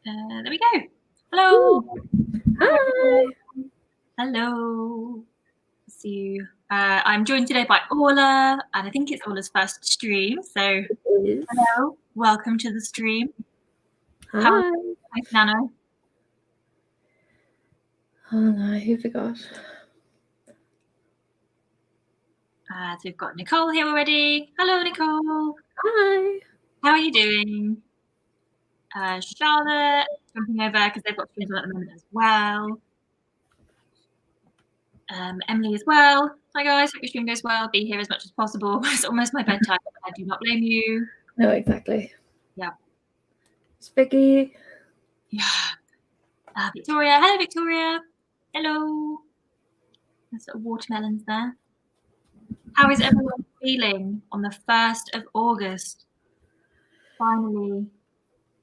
There we go. Hello. Hi. Hello. See you. I'm joined today by Orla, and I think it's Orla's first stream. So, hello. Welcome to the stream. Hi. Thanks, Nano. Oh no, who forgot? So we've got Nicole here already. Hello, Nicole. Hi. How are you doing? Charlotte jumping over because they've got streams on at the moment as well. Emily as well. Hi guys, hope your stream goes well. Be here as much as possible. It's almost my bedtime. I do not blame you. No, exactly. Yeah. It's Vicky. Yeah. Victoria. Hello, Victoria. Hello. There's sort of watermelons there. How is everyone feeling on the 1st of August? Finally.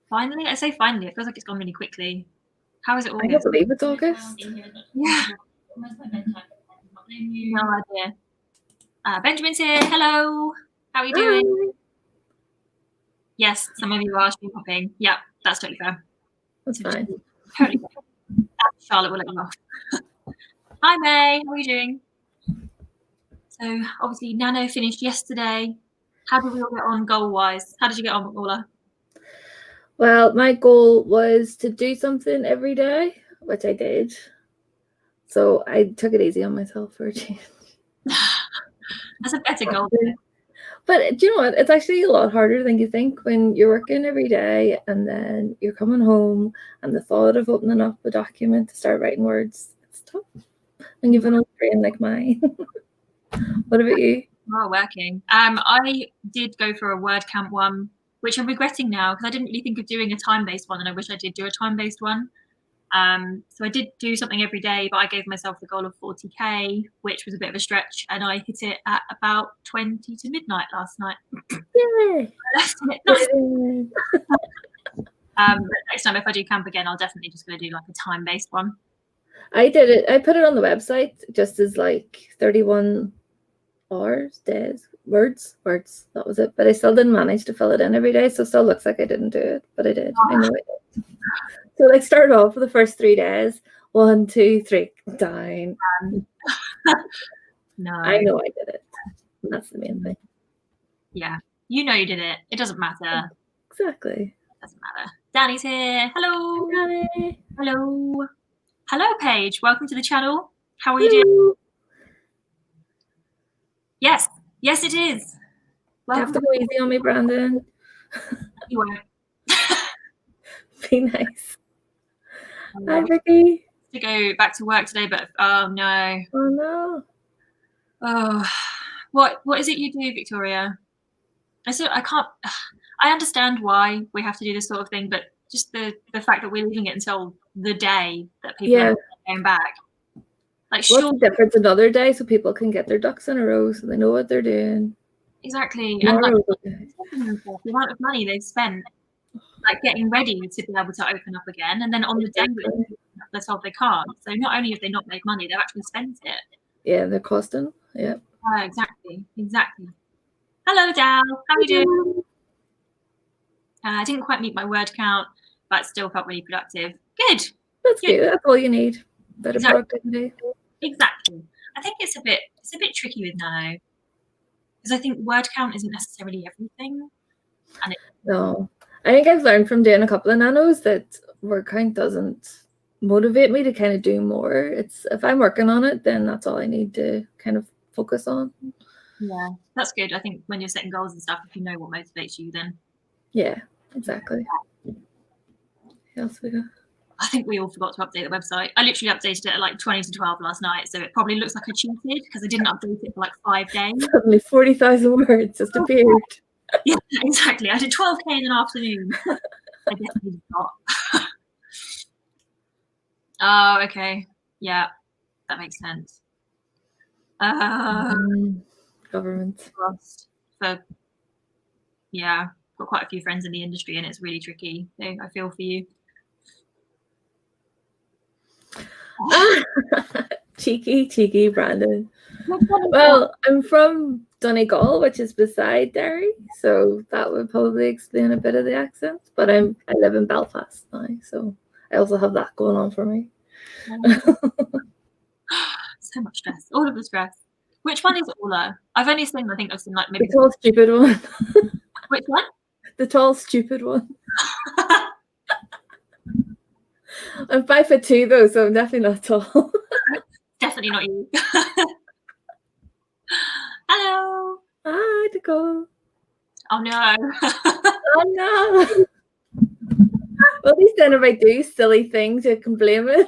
Finally? I say finally. It feels like it's gone really quickly. How is it August? I can't believe it's August. Yeah. No idea. Benjamin's here. Hello. How are you doing? Yes, some of you are stream hopping. Yeah, that's totally fair. That's fine. Totally fair. Charlotte will let you off. Hi, May. How are you doing? So, obviously, Nano finished yesterday. How did we all get on goal-wise? How did you get on, Orla? Well, my goal was to do something every day, which I did. So I took it easy on myself for a change. That's a better goal. But do you know what? It's actually a lot harder than you think when you're working every day and then you're coming home and the thought of opening up a document to start writing words, it's tough. And you've an old brain like mine. What about you? Well, working. I did go for a word count one, which I'm regretting now because I didn't really think of doing a time-based one, and I wish I did do a time-based one. So I did do something every day, but I gave myself the goal of 40k, which was a bit of a stretch, and I hit it at about 20 to midnight last night. Yay! But next time if I do camp again, I'll definitely just going to do like a time-based one. I did it. I put it on the website just as like 31 hours, days, words. That was it. But I still didn't manage to fill it in every day, so it still looks like I didn't do it, but I did. I know I did. So like start off with the first 3 days. 1, 2, 3, down. No, I know I did it. And that's the main thing. Yeah, you know you did it. It doesn't matter. Exactly. It doesn't matter. Danny's here. Hello. Hi, Danny. Hello. Hello, Paige. Welcome to the channel. How are you doing? Yes. Yes, it is. You have to go easy on me, Brandon. You won't. Be nice. Hi, Vicky. To go back to work today, but oh no. Oh no. Oh, what is it you do, Victoria? I can't. I understand why we have to do this sort of thing, but just the fact that we're leaving it until the day that people are going back. Like, what's the difference another day so people can get their ducks in a row so they know what they're doing? Exactly. And like, the amount of money they've spent like getting ready to be able to open up again, and then on the day they're told they can't. So not only have they not made money, they've actually spent it. Yeah, they're costing. Yeah. Exactly. Hello, Dal. How are you doing? I didn't quite meet my word count, but still felt really productive. Good. That's good. That's all you need. Better productivity. Exactly. I think it's a bit tricky with Nano because I think word count isn't necessarily everything. And no, I think I've learned from doing a couple of nanos that word count doesn't motivate me to kind of do more. It's if I'm working on it, then that's all I need to kind of focus on. Yeah, that's good. I think when you're setting goals and stuff, if you know what motivates you, then yeah, exactly. What else we got? I think we all forgot to update the website. I literally updated it at like 20 to 12 last night, so it probably looks like I cheated because I didn't update it for like 5 days. Suddenly 40,000 words just appeared. Yeah, exactly. I did 12k in an afternoon. I definitely did not. Oh, okay. Yeah, that makes sense. Government. Yeah, got quite a few friends in the industry and it's really tricky. So I feel for you. Cheeky Brandon. Well, I'm from Donegal, which is beside Derry, so that would probably explain a bit of the accent. But I live in Belfast now, so I also have that going on for me. So much stress, all of the stress. Which one is Orla? I think I've seen like maybe the tall, stupid one. Which one? The tall, stupid one. I'm 5'2" though, so I'm definitely not tall. Definitely not you. Hello. Hi, Nicole. Oh no. Oh no. Well, at least then if I do silly things, you can blame it.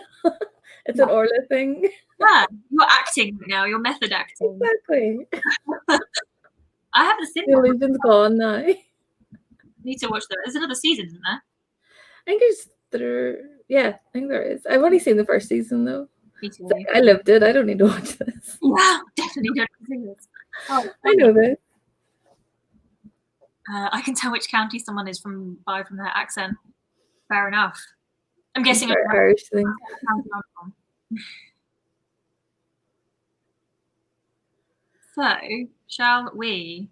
It's an Orla thing. Yeah, you're acting right now. You're method acting. Exactly. I haven't seen The illusion's gone now. Need to watch that. There's another season, isn't there? I think I think there is. I've only seen the first season though. Me too. Like, I lived it. I don't need to watch this. Yeah, definitely don't see this. Oh, I know this. I can tell which county someone is from their accent. Fair enough. I'm guessing it's Irish thing. So, shall we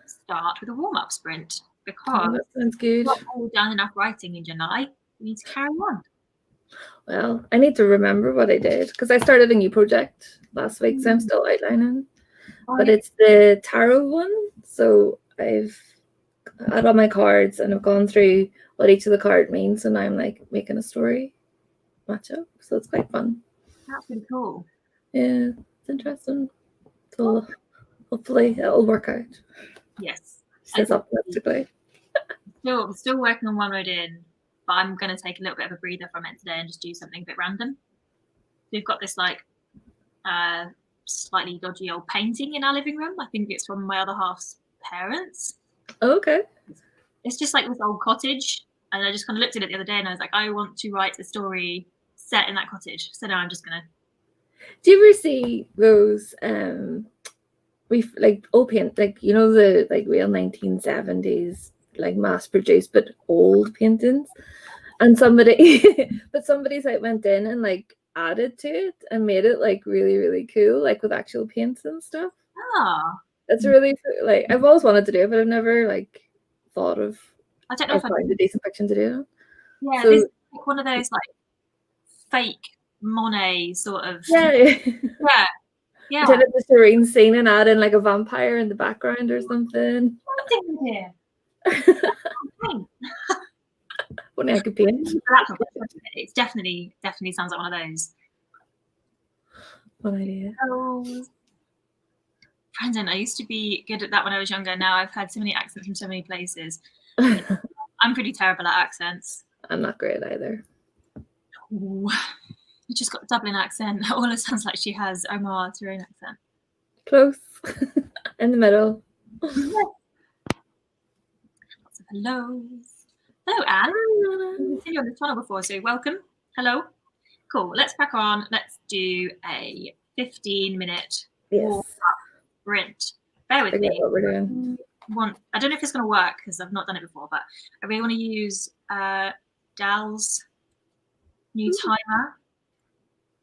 start with a warm-up sprint? Because that sounds good. We've not all done enough writing in July. We need to carry on. Well, I need to remember what I did because I started a new project last week, so I'm still outlining. But it's the tarot one. So I've had all my cards and I've gone through what each of the card means. So now I'm like making a story match up. So it's quite fun. That's really cool. Yeah, it's interesting. So hopefully it'll work out. Yes. Says optimistically. Still working on one word in, but I'm going to take a little bit of a breather from it today and just do something a bit random. We've got this like slightly dodgy old painting in our living room. I think it's from my other half's parents. Oh, okay. It's just like this old cottage, and I just kind of looked at it the other day and I was like, I want to write a story set in that cottage. So now I'm just gonna. Do you ever see those like old paint, like you know the like real 1970s like mass produced but old paintings, and somebody's like went in and like added to it and made it like really, really cool, like with actual paints and stuff. It's really like I've always wanted to do it, but I've never like thought of. I don't know if I find a decent fiction to do. Yeah, so, this is like one of those like fake Monet sort of. Yeah. Yeah. The serene scene and add in like a vampire in the background or something. What I could paint. It's definitely sounds like one of those. One idea. Oh, Brandon, I used to be good at that when I was younger. Now I've had so many accents from so many places. I'm pretty terrible at accents. I'm not great either. Ooh. You just got a Dublin accent. Orla sounds like she has Omar Tyrone accent. Close. In the middle. Lots of hellos. Hello, Anne. You've seen you on this channel before, so welcome. Hello. Cool. Let's crack on. Let's do a 15-minute sprint. Bear with me. What we're doing. I don't know if it's going to work because I've not done it before, but I really want to use Dal's new timer.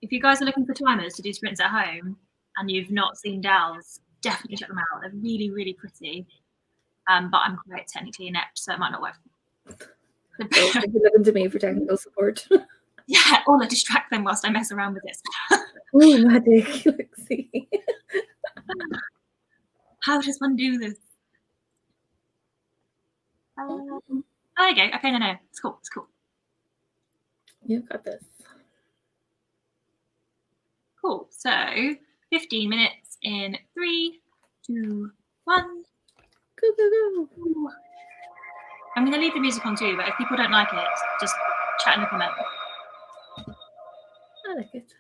If you guys are looking for timers to do sprints at home and you've not seen Dal's, definitely check them out. They're really, really pretty. But I'm quite technically inept, so it might not work. You're looking to me for technical support. Yeah, or distract them whilst I mess around with this. Oh, magic. Let's see. How does one do this? There you go. Okay, no. It's cool. It's cool. You got this. Cool. So 15 minutes in 3, 2, 1. Go. I'm going to leave the music on too, but if people don't like it, just chat in the comments. I like it.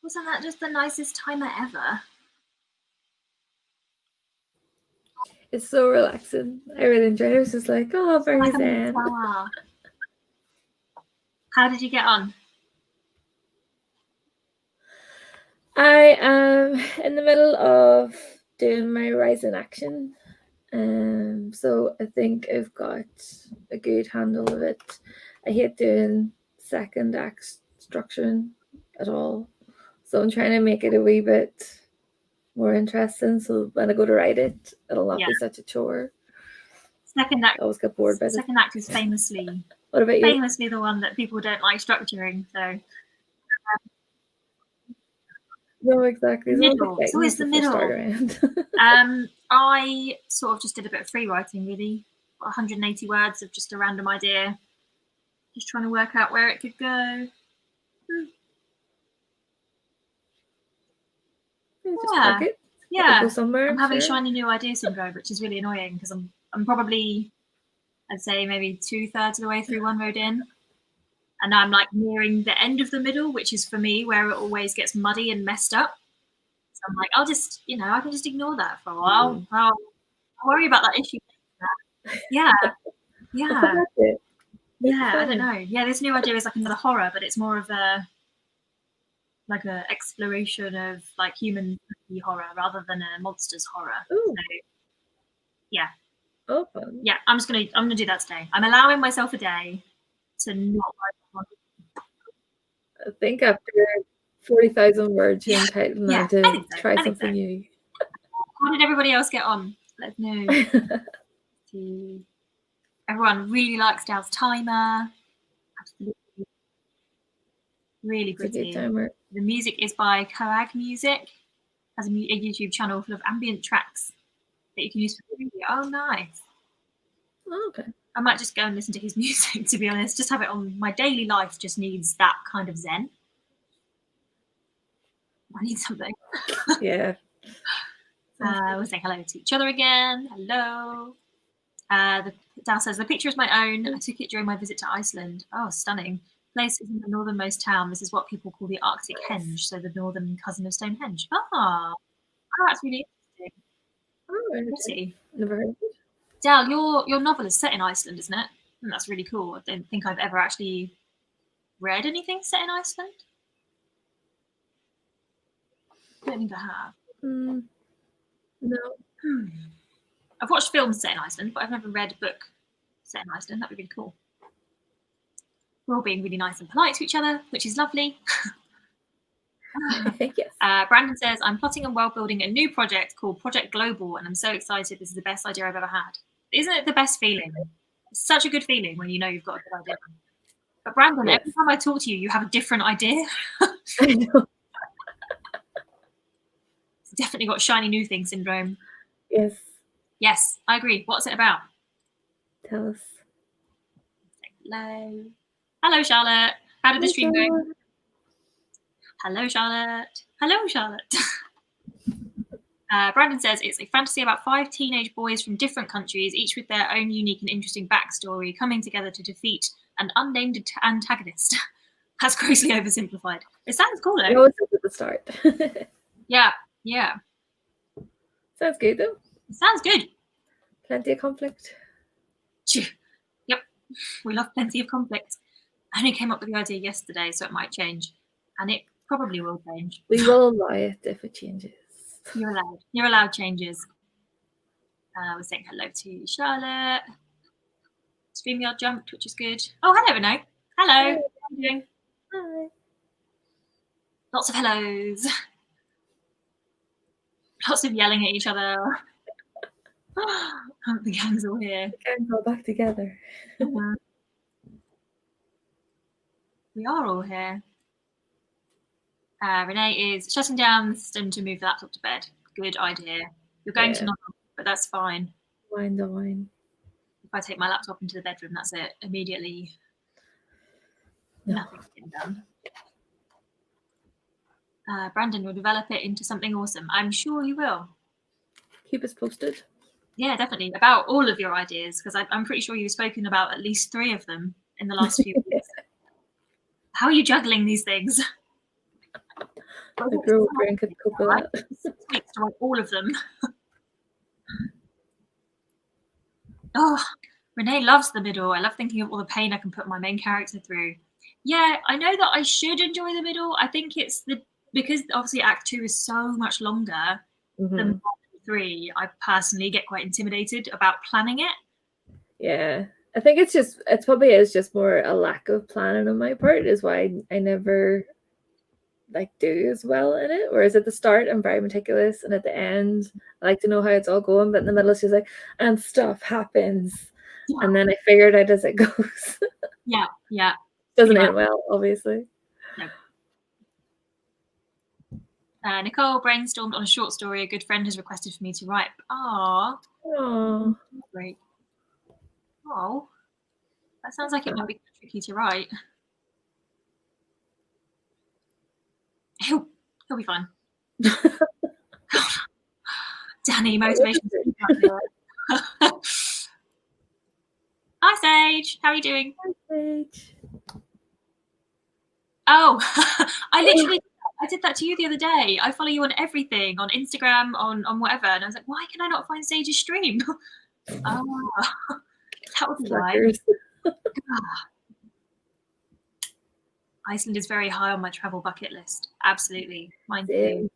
Wasn't that just the nicest timer ever? It's so relaxing. I really enjoyed it. It was just like, oh, very zen. How did you get on? I am in the middle of doing my rise in action. So I think I've got a good handle of it. I hate doing second act structuring at all. So I'm trying to make it a wee bit more interesting. So when I go to write it, it'll not be such a chore. Second act. I always get bored by second act is famously what about you? Famously the one that people don't like structuring. So no, exactly. It's always the middle. I sort of just did a bit of free writing, really. 180 words of just a random idea. Just trying to work out where it could go. Yeah. Go somewhere, I'm having shiny new idea syndrome, which is really annoying because I'm probably, I'd say maybe 2/3 of the way through one road in. And now I'm like nearing the end of the middle, which is for me where it always gets muddy and messed up. So I'm like, I'll just, I can just ignore that for a while. I'll worry about that issue. Yeah. Yeah. I don't know. Yeah, this new idea is like another horror, but it's more of a exploration of like human horror rather than a monsters horror. So, yeah. Oh, fun. Yeah, I'm gonna do that today. I'm allowing myself a day to not write. I think after 40,000 words, you're entitled now to try something new. How did everybody else get on? Let us know. Everyone really likes Dal's timer. Absolutely. Really pretty. The music is by Coag Music. Has a YouTube channel full of ambient tracks that you can use for the video. Oh, nice. Oh, okay. I might just go and listen to his music, to be honest. Just have it on. My daily life just needs that kind of zen. I need something. Yeah. We'll say hello to each other again. Hello. Dal says, the picture is my own. I took it during my visit to Iceland. Oh, stunning. Place is in the northernmost town. This is what people call the Arctic Henge, so the northern cousin of Stonehenge. Oh, that's really interesting. Pretty. Never heard of it. Dal, your novel is set in Iceland, isn't it? And that's really cool. I don't think I've ever actually read anything set in Iceland. I don't think I have. No. I've watched films set in Iceland, but I've never read a book set in Iceland. That'd be really cool. We're all being really nice and polite to each other, which is lovely. Yes. Brandon says, I'm plotting and world building a new project called Project Global, and I'm so excited. This is the best idea I've ever had. Isn't it the best feeling? It's such a good feeling when you know you've got a good idea. But Brandon, every time I talk to you, you have a different idea. I know. It's definitely got shiny new thing syndrome. Yes. Yes, I agree. What's it about? Tell us. Hello. Hello, Charlotte. How did the stream go? Hello, Charlotte. Hello, Charlotte. Brandon says it's a fantasy about 5 teenage boys from different countries, each with their own unique and interesting backstory, coming together to defeat an unnamed antagonist. That's grossly oversimplified. It sounds cool, though. It always at the start. Yeah. Sounds good, though. It sounds good. Plenty of conflict. Yep. We love plenty of conflict. I only came up with the idea yesterday, so it might change. And it probably will change. We will allow it if it changes. You're allowed. You're allowed changes. We're saying hello to Charlotte. StreamYard jumped, which is good. Oh, hello, Renaud. Hello. How are you doing? Hi. Lots of hellos. Lots of yelling at each other. The gang's all here. The gang's all back together. We are all here. Renee is shutting down the system to move the laptop to bed. Good idea. You're going to not, but that's fine. Wind the wine. If I take my laptop into the bedroom, that's it. Immediately, nothing's been done. Brandon will develop it into something awesome. I'm sure you will. Keep us posted. Yeah, definitely. About all of your ideas, because I'm pretty sure you've spoken about at least 3 of them in the last few weeks. How are you juggling these things? I grew over and could cope with that. 6 weeks to write all of them. Oh, Renee loves the middle. I love thinking of all the pain I can put my main character through. Yeah, I know that I should enjoy the middle. I think it's because obviously Act 2 is so much longer than Act 3. I personally get quite intimidated about planning it. Yeah, I think it probably is just more a lack of planning on my part is why I never like do as well in it. Whereas at the start I'm very meticulous, and at the end I like to know how it's all going, but in the middle it's just like, and stuff happens, and then I figure it out as it goes. Yeah. Doesn't end well, obviously. No. Nicole brainstormed on a short story a good friend has requested for me to write. Oh, great. Oh, that sounds like it might be tricky to write. He'll be fine. Danny, motivation. Hi, Sage. How are you doing? Hi, Sage. Oh, I did that to you the other day. I follow you on everything, on Instagram, on whatever, and I was like, why can I not find Sage's stream? That would be why. Iceland is very high on my travel bucket list. Absolutely, mine too.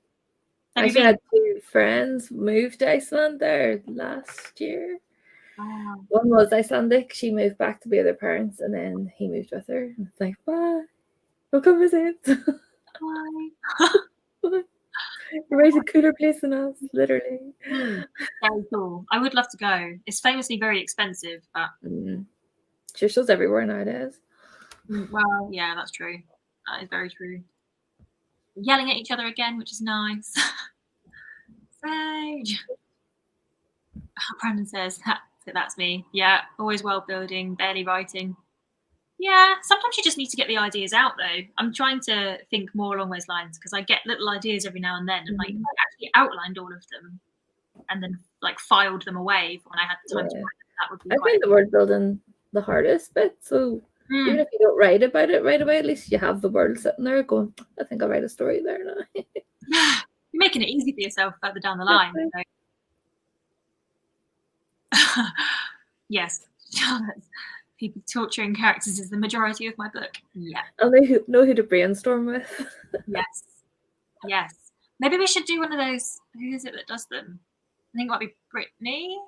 I actually had 2 friends move to Iceland there last year. Wow. One was Icelandic. She moved back to be with her parents, and then he moved with her. And it's like, bye. We'll come visit. Bye. We're a cooler place than us, literally. Very cool. I would love to go. It's famously very expensive, but Show's everywhere nowadays. Well, yeah, that's true. That is very true. Yelling at each other again, which is nice. Sage. Brandon says, that's me. Yeah, always world building, barely writing. Yeah, sometimes you just need to get the ideas out, though. I'm trying to think more along those lines because I get little ideas every now and then, and like I actually outlined all of them and then like filed them away for when I had the time to write them. That would be I find the word building the hardest bit. So even if you don't write about it right away, at least you have the world sitting there going, I think I'll write a story there now. You're making it easy for yourself further down the line. So. Yes, people torturing characters is the majority of my book. Yeah. And they know who to brainstorm with. Yes. Maybe we should do one of those. Who is it that does them? I think it might be Brittany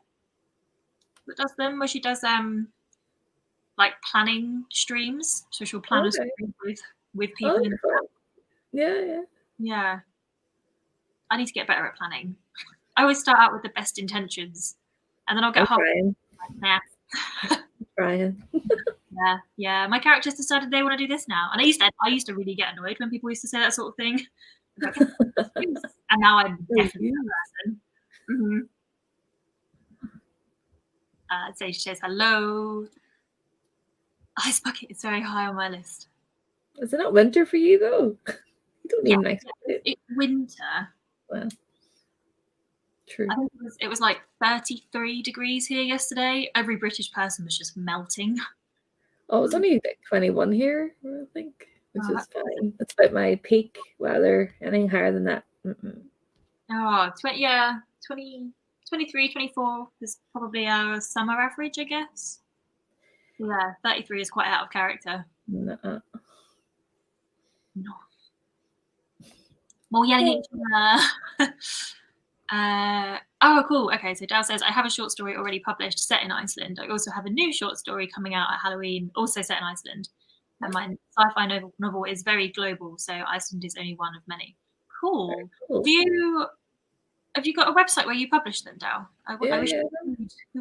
that does them, where she does like planning streams. So she'll plan a stream with people in the chat. Yeah. I need to get better at planning. I always start out with the best intentions, and then I'll get trying. Nah. Trying. Yeah. My characters decided they want to do this now, and I used to really get annoyed when people used to say that sort of thing. And now I'm definitely that person. Sage says hello. Ice bucket is very high on my list. Is it not winter for you though? You don't need an ice bucket. It's winter. Well, true. I think it was like 33 degrees here yesterday. Every British person was just melting. Oh, it was only like 21 here, I think, which is fine. That's about my peak weather. Anything higher than that. 23, 24 is probably our summer average, I guess. Yeah, 33 is quite out of character. No. More yelling at each other. Oh, cool. Okay, so Dal says, I have a short story already published set in Iceland. I also have a new short story coming out at Halloween, also set in Iceland. And my sci-fi novel is very global, so Iceland is only one of many. Cool. Have you got a website where you publish them, Dal? We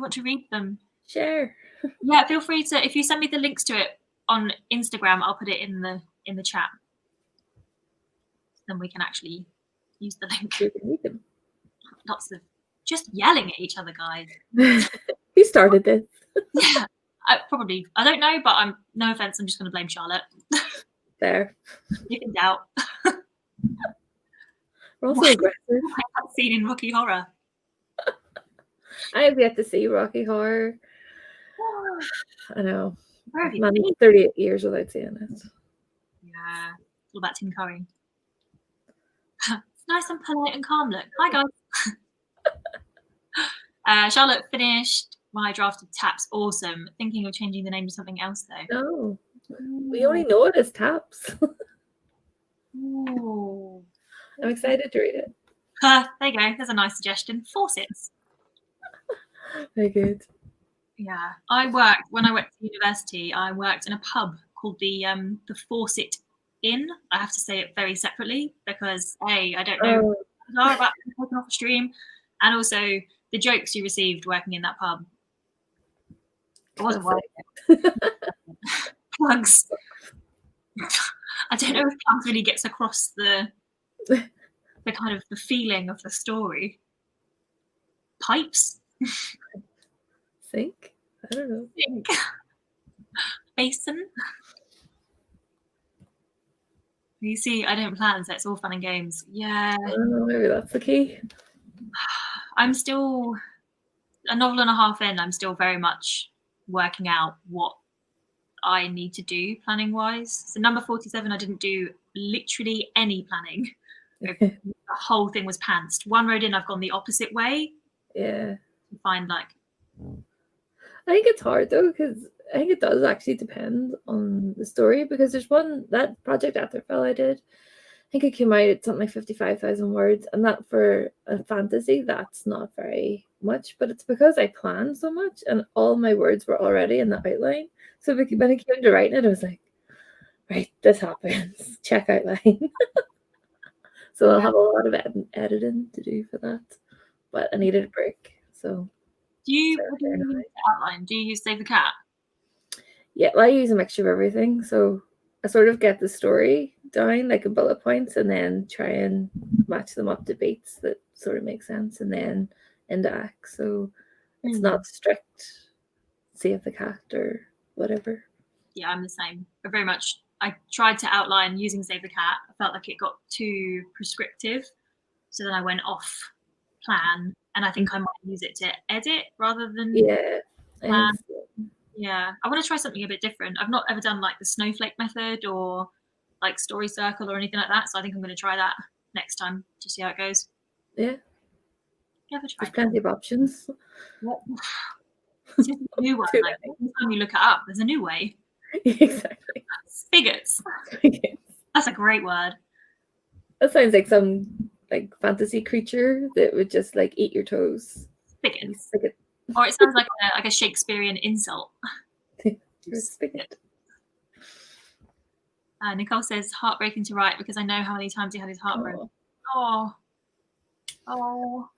want to read them. Share. Yeah, feel free to. If you send me the links to it on Instagram, I'll put it in the chat. Then we can actually use the link. You can read them. Lots of just yelling at each other, guys. Who started this? Yeah, probably. I don't know, but no offense. I'm just going to blame Charlotte. There. If in doubt. We're also aggressive. I have seen in Rocky Horror. I have yet to see Rocky Horror. I know. Where have you been? 38 years without seeing it. Yeah. All about Tim Curry. It's nice and polite and calm look. Hi, guys. Charlotte finished my draft of Taps. Awesome. Thinking of changing the name to something else, though. No, we only know it as Taps. Ooh. I'm excited to read it. There you go. There's a nice suggestion. Faucets. Very good. Yeah. When I went to university, I worked in a pub called the Faucet Inn. I have to say it very separately because I don't know about taken off a stream, and also the jokes you received working in that pub. It wasn't worth it. Plugs. I don't know if plugs really gets across the kind of the feeling of the story. Pipes. Sink? I don't know. Sink. Basin. You see, I don't plan, so it's all fun and games. Yeah. Maybe that's the key. I'm still a novel and a half in. I'm still very much working out what I need to do planning wise. So number 47, I didn't do literally any planning. The whole thing was pantsed. One road in, I've gone the opposite way. Yeah. To find like. I think it's hard though, because I think it does actually depend on the story, because there's one, that Project Atherfell I did, I think it came out at something like 55,000 words, and that for a fantasy, that's not very much, but it's because I planned so much and all my words were already in the outline. So when it came to writing it, I was like, right, this happens, check outline. So I'll have a lot of editing to do for that, but I needed a break. So do you use outline? Do you use Save the Cat? Yeah, well, I use a mixture of everything. So I sort of get the story down like in bullet points and then try and match them up to beats that sort of make sense, and then into acts. So it's not strict Save the Cat or whatever. Yeah, I'm the same. But very much, I tried to outline using Save the Cat. I felt like it got too prescriptive. So then I went off plan, and I think I might use it to edit rather than plan. Yeah, I want to try something a bit different. I've not ever done like the snowflake method or like story circle or anything like that. So I think I'm going to try that next time to see how it goes. Yeah. There's plenty of options. It's just a new one. Like every time you look it up, there's a new way. Exactly. Spigots. That's a great word. That sounds like some like fantasy creature that would just like eat your toes. Spigots. Spigot. Or it sounds like a Shakespearean insult. Spigot. Nicole says, heartbreaking to write because I know how many times he had his heart broken. Oh.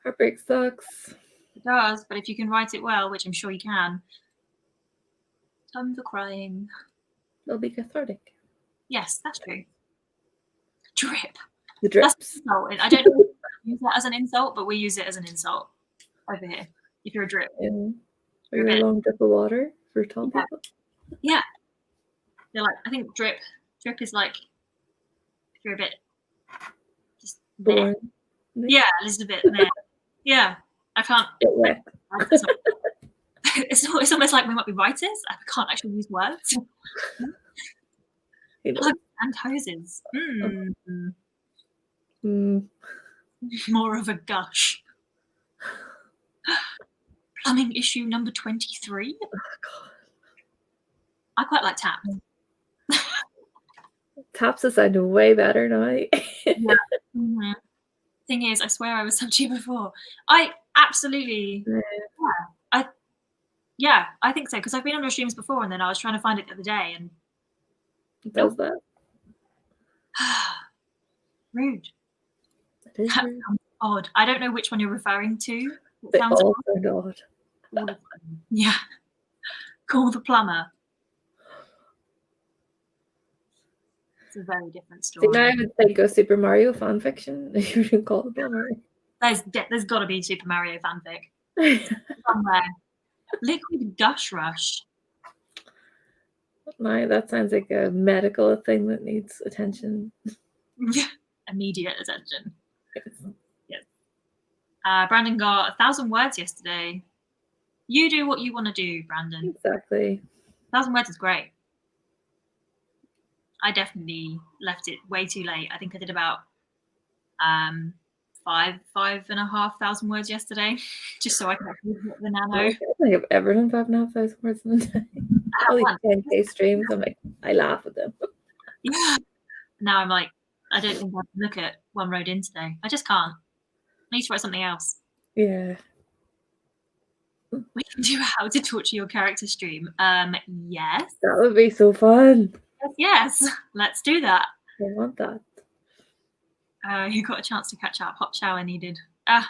Heartbreak sucks. It does, but if you can write it well, which I'm sure you can, tons of crying. It'll be cathartic. Yes, that's true. Drip. The drips. That's insult. I don't know if you use that as an insult, but we use it as an insult over here. If you're a drip. Yeah. Or you're a long drip of water for tall people. Yeah. They're like, I think drip is like if you're a bit just boring. Yeah, just a bit there. Yeah. I can't. It's almost like we might be writers. I can't actually use words. Plugs and hoses. More of a gush. Plumbing issue number 23. Oh, God. I quite like taps. Taps are sounding way better now. Yeah. Mm-hmm. Thing is, I swear I was subbed to you before. I absolutely. I think so, because I've been on your streams before, and then I was trying to find it the other day, and it does that. Rude. That is rude. Odd. I don't know which one you're referring to. They all sound odd. Yeah. Call the plumber. It's a very different story. See, now I would say go Super Mario fanfiction. You can call the plumber. There's got to be Super Mario fanfic somewhere. Liquid gush rush. No, that sounds like a medical thing that needs attention. Immediate attention. Yes. Brandon got 1,000 words yesterday. You do what you want to do, Brandon. Exactly. 1,000 words is great. I definitely left it way too late. I think I did about 5,500 words yesterday, just so I can actually hit the nano. I don't think I've ever done 5,500 words in a day. All these 10K streams, I'm like, I laugh at them. Yeah. Now I'm like, I don't think I can look at one road in today. I just can't. I need to write something else. Yeah. We can do a how to torture your character stream. Yes. That would be so fun. Yes. Let's do that. I want that. You got a chance to catch up. Hot shower needed. I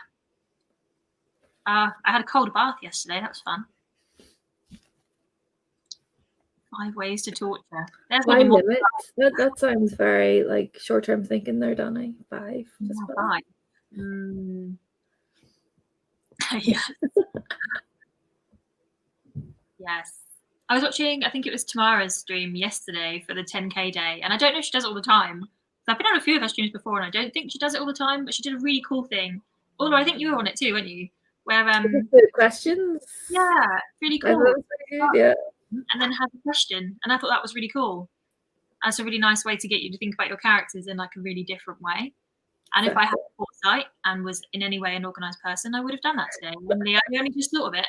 had a cold bath yesterday. That was fun. 5 ways to torture. There's My more. limit. That sounds very like short-term thinking there, Danny. 5. Just 5. Yes. Yes. I was watching, I think it was Tamara's stream yesterday for the 10K day, and I don't know if she does it all the time. I've been on a few of her streams before, and I don't think she does it all the time, but she did a really cool thing. Orla, I think you were on it too, weren't you? Where the questions. Yeah, really cool. Really good, yeah. And then have a question, and I thought that was really cool. That's a really nice way to get you to think about your characters in like a really different way. And if I had foresight and was in any way an organised person, I would have done that today. I only just thought of it.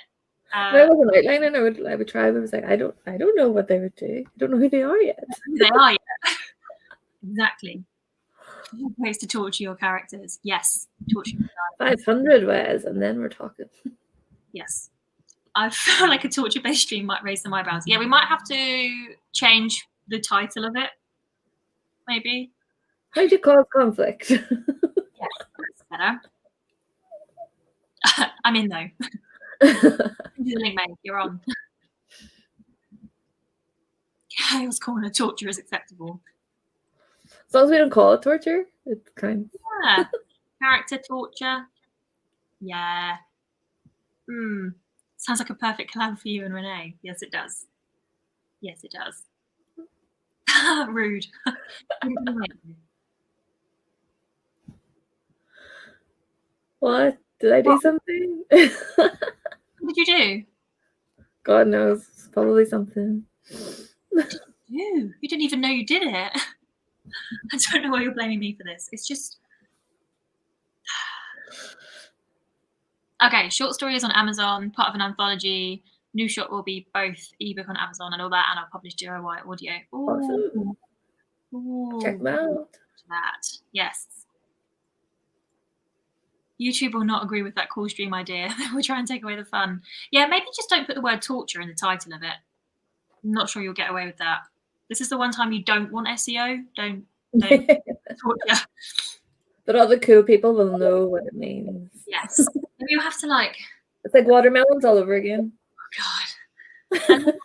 I wasn't outlining. I would try, but I was like, I don't know what they would do. I don't know who they are yet. They are yet. Exactly. Ways to torture your characters. Yes. Torture 500 ways, and then we're talking. Yes. I feel like a torture-based stream might raise some eyebrows. Yeah, we might have to change the title of it. Maybe. How do you cause conflict? Yes, that's better. I'm in though. Do the link, mate. You're on. Chaos corner torture is acceptable. As long as we don't call it torture, it's kind. Yeah. Character torture. Yeah. Sounds like a perfect collab for you and Renee. Yes, it does. Yes, it does. Rude. What? Did I do something? What did you do? God knows. It's probably something. You didn't even know you did it. I don't know why you're blaming me for this. It's just... Okay, short story is on Amazon, part of an anthology. New shot will be both ebook on Amazon and all that, and I'll publish DIY audio. Awesome. Ooh. Check them out. That. Yes. YouTube will not agree with that cool stream idea. We'll try and take away the fun. Yeah, maybe just don't put the word torture in the title of it. I'm not sure you'll get away with that. This is the one time you don't want SEO. Don't torture. But all the cool people will know what it means. Yes. Maybe you have to like... It's like watermelons all over again. Oh, God. And I love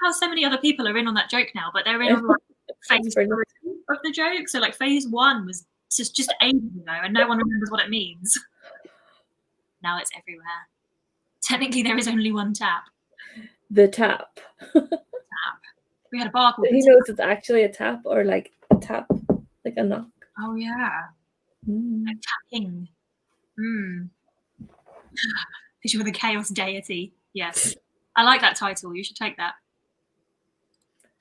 how so many other people are in on that joke now, but they're in on like phase 3 of the joke. So like phase 1 was just ages ago, and no one remembers what it means. Now it's everywhere. Technically, there is only one tap. The tap. Tap. We had a bar called. He knows it's actually a tap or like a tap, like a knock. Oh yeah. Like tapping. Because you're the chaos deity. Yes. I like that title. You should take that.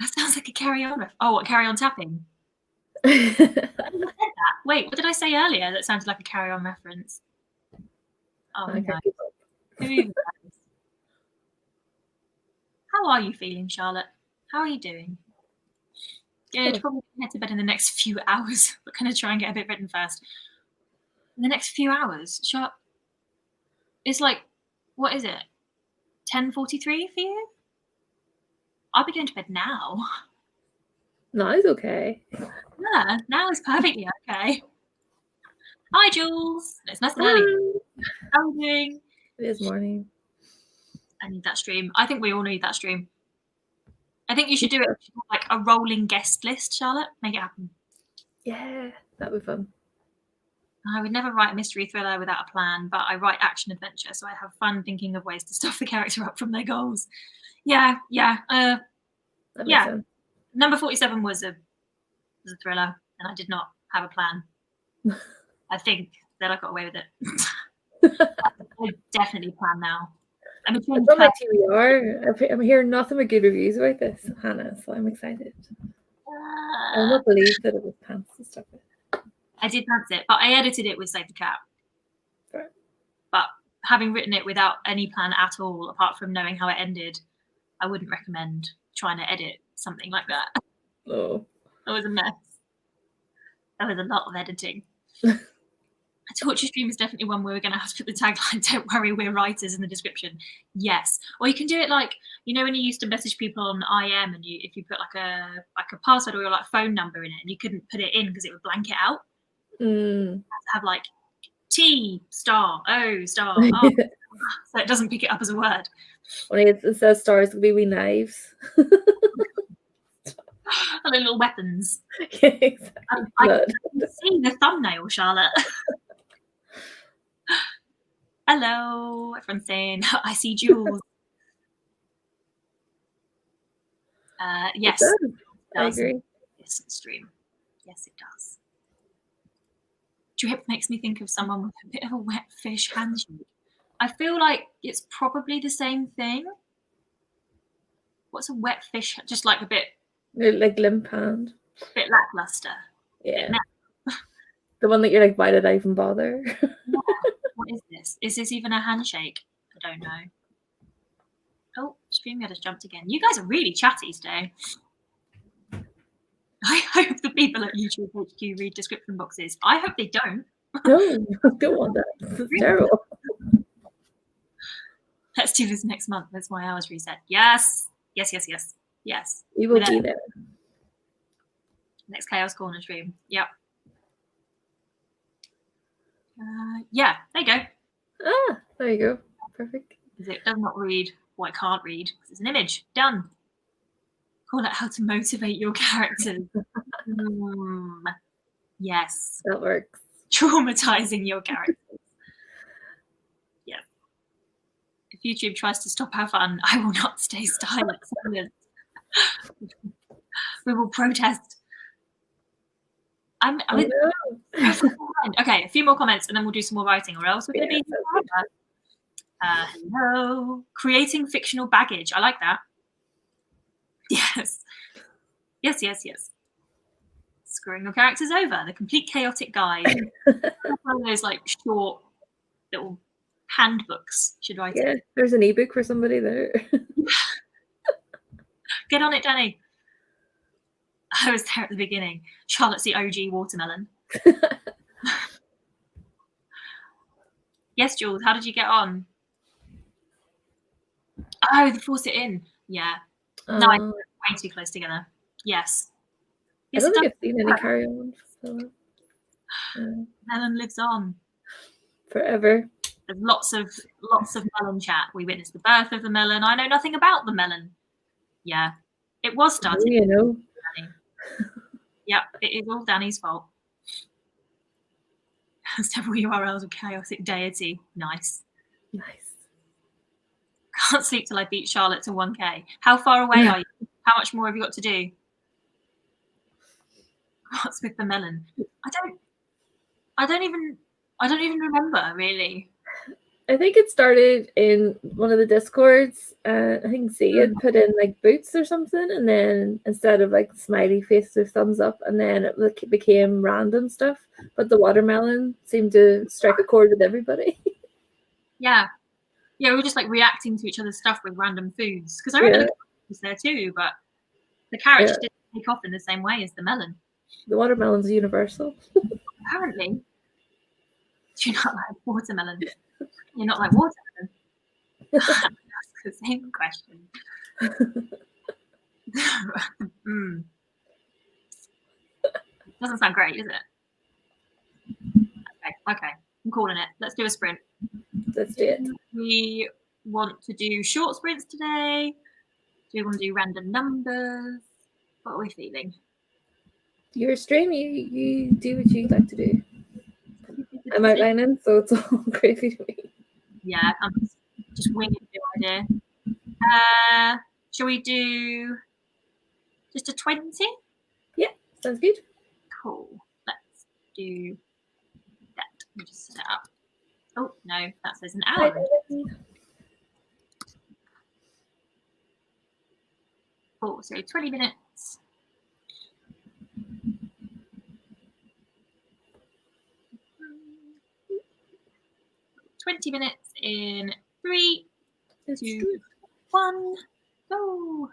That sounds like a carry on. Oh, what, carry on tapping? Wait, what did I say earlier that sounded like a carry on reference? Oh, no. How are you feeling, Charlotte? How are you doing? Good. Probably head to bed in the next few hours. We're going to try and get a bit written first. In the next few hours, Charlotte, it's like, what is it? 10:43 for you? I'll be going to bed now. No, it's okay. Yeah, now is perfectly okay. Hi, Jules. It's nice and early. How are you doing? It is morning. I need that stream. I think we all need that stream. I think you should do it like a rolling guest list, Charlotte. Make it happen. Yeah, that'd be fun. I would never write a mystery thriller without a plan, but I write action adventure, so I have fun thinking of ways to stuff the character up from their goals. Yeah. Sense. Number 47 was a thriller, and I did not have a plan. I think that I got away with it. I definitely plan now. It's on my TBR. I'm hearing nothing but good reviews about this, Hannah, so I'm excited. I will not believe that it was pants and stuff. I did fancy it, but I edited it with Save the Cat. Right. But having written it without any plan at all, apart from knowing how it ended, I wouldn't recommend trying to edit something like that. Oh. It was a mess. There was a lot of editing. A torture stream is definitely one where we're going to have to put the tagline, "Don't worry, we're writers," in the description. Yes. Or you can do it like, you know, when you used to message people on IM and if you put like a password or your like phone number in it and you couldn't put it in because it would blank it out. Mm. You have to have like T*O*. Oh. So it doesn't pick it up as a word. When it says stars, it'll be wee knives. Little weapons. Yeah, exactly. I can see the thumbnail, Charlotte. Hello, everyone's saying, I see Jules. Yes, it does. I agree. Yes, stream. Yes, it does. Drip makes me think of someone with a bit of a wet fish handshake. I feel like it's probably the same thing. What's a wet fish? Just like a bit... Like limp hand. A bit lackluster. Yeah. The one that you're like, why did I even bother? Yeah. What is this? Is this even a handshake? I don't know. Oh, StreamYard has jumped again. You guys are really chatty today. I hope the people at YouTube HQ read description boxes. I hope they don't. No, I don't want that. It's terrible. Let's do this next month. That's my hours reset. Yes. Yes. You will be there. Next Chaos Corner stream. Yep. Yeah, there you go. Ah, there you go. Perfect. It does not read what I can't read. It's an image. Done. Call it how to motivate your characters. Yes. That works. Traumatizing your characters. Yes. If YouTube tries to stop our fun, I will not stay silent. We will protest. Okay, a few more comments and then we'll do some more writing, or else we're going to be hello. Creating fictional baggage. I like that. Yes. Screwing your characters over. The complete chaotic guide. One of those like short little handbooks. Should write it. There's an ebook for somebody there. Get on it, Danny. I was there at the beginning. Charlotte's the OG watermelon. Yes, Jules, how did you get on? Oh, they force it in. Yeah. No, way too close together. Yes. I don't think I've seen any carry on. So, Melon lives on. Forever. There's lots of melon chat. We witnessed the birth of the melon. I know nothing about the melon. Yeah. It was started. You know. Danny. Yep, it is all Danny's fault. Several URLs of chaotic deity. Nice. Can't sleep till I beat Charlotte to 1K. How far away are you? How much more have you got to do? What's with the melon? I don't even remember really. I think it started in one of the Discords. I think Z had put in like boots or something, and then instead of like smiley face or thumbs up, and then it became random stuff. But the watermelon seemed to strike a chord with everybody. Yeah, we were just like reacting to each other's stuff with random foods. Because I remember the carrot was there too, but the carrot just didn't take off in the same way as the melon. The watermelon's universal. Apparently. Do you not like watermelon? You're not like watermelon? That's the same question. Doesn't sound great, is it? Okay. I'm calling it. Let's do a sprint. Let's do it. We want to do short sprints today. Do we want to do random numbers? What are we feeling? Your stream, you do what you like to do. I'm outlining, so it's all crazy to me. Yeah, I'm just winging the idea. Shall we do just a 20? Yeah, sounds good. Cool. Let's do that. Let me just set it up. Oh, no, that says an hour. Cool, so 20 minutes. 20 minutes in 3, Let's 2, do it. 1, go.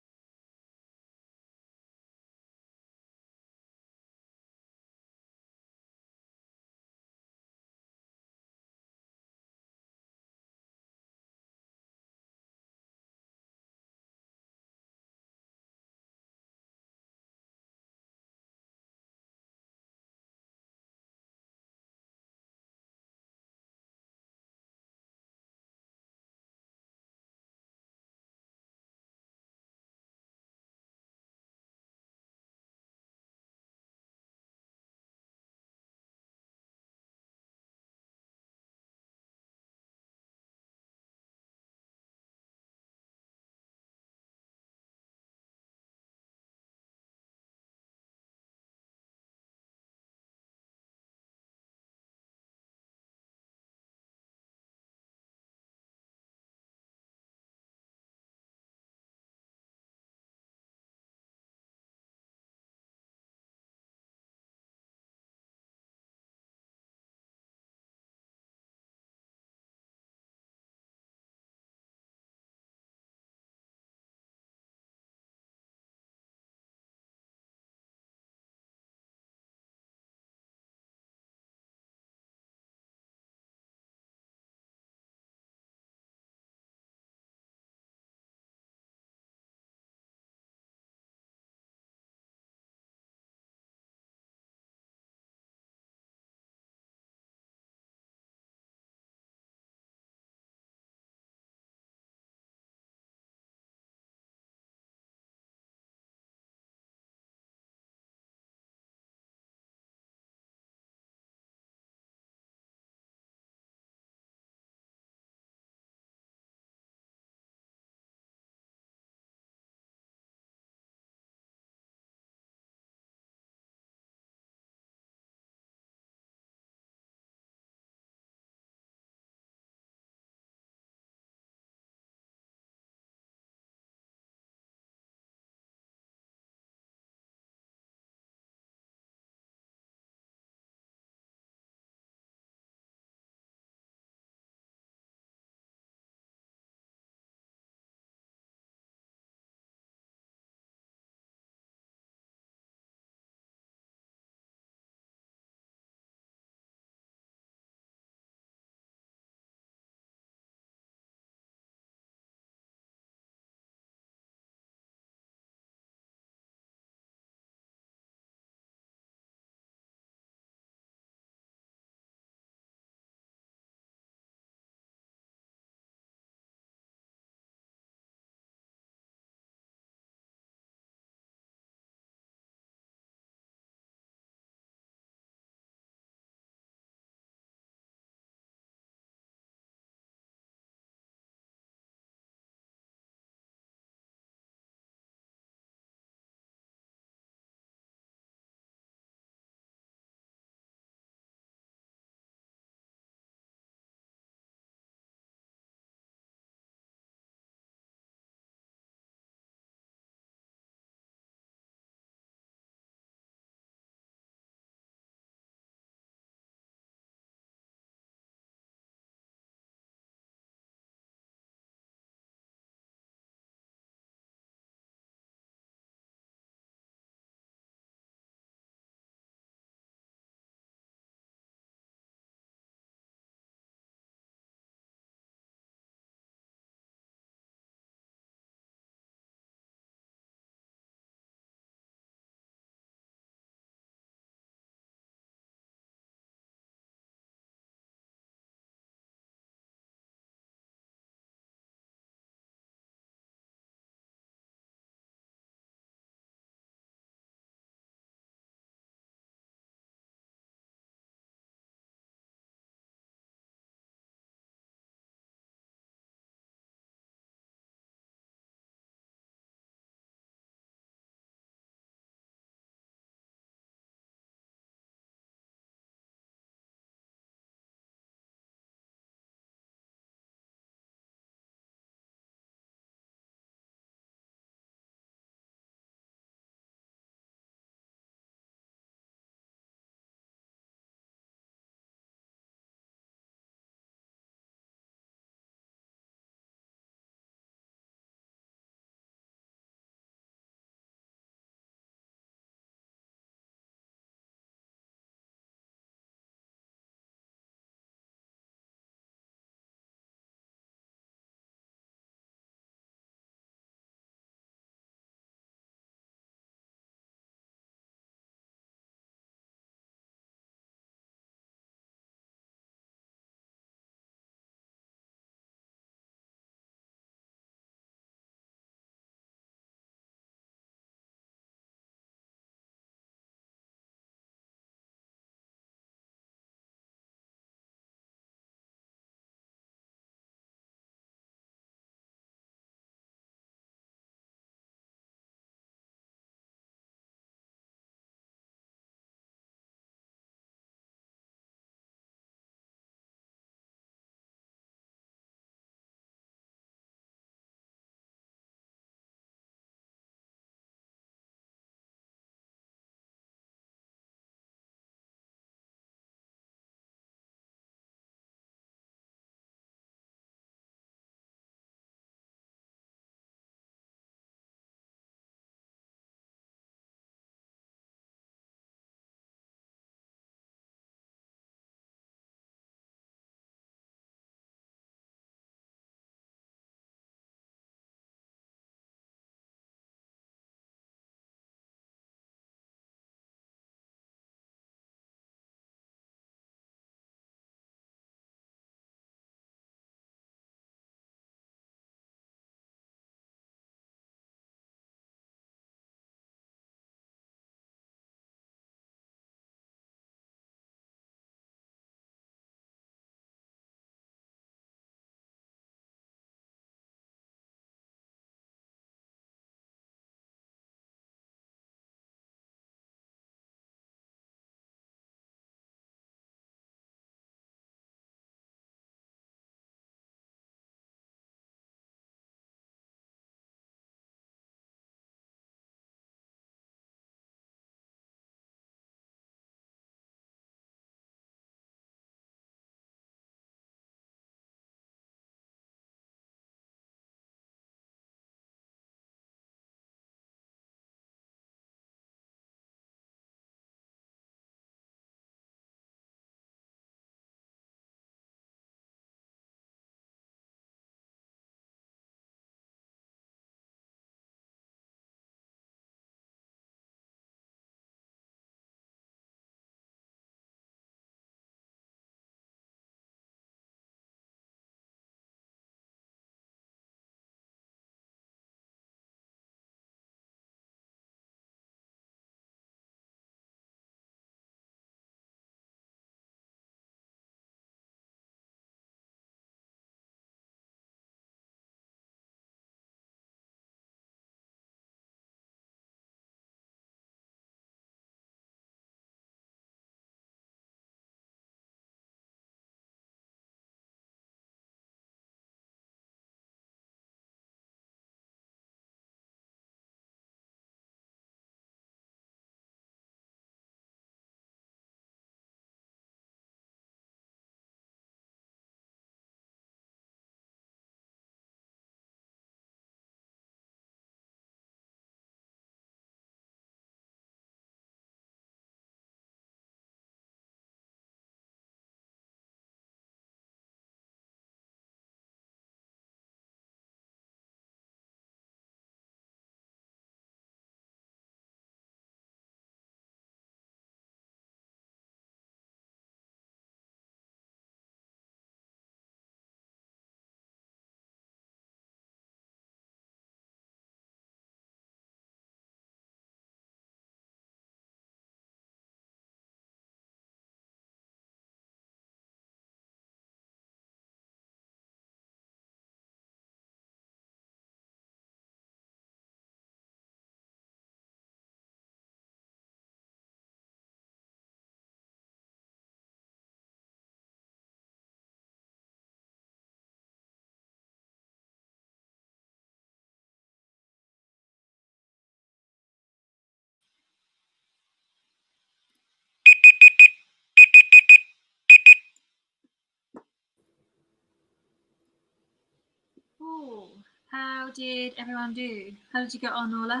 how did everyone do? How did you get on, Orla?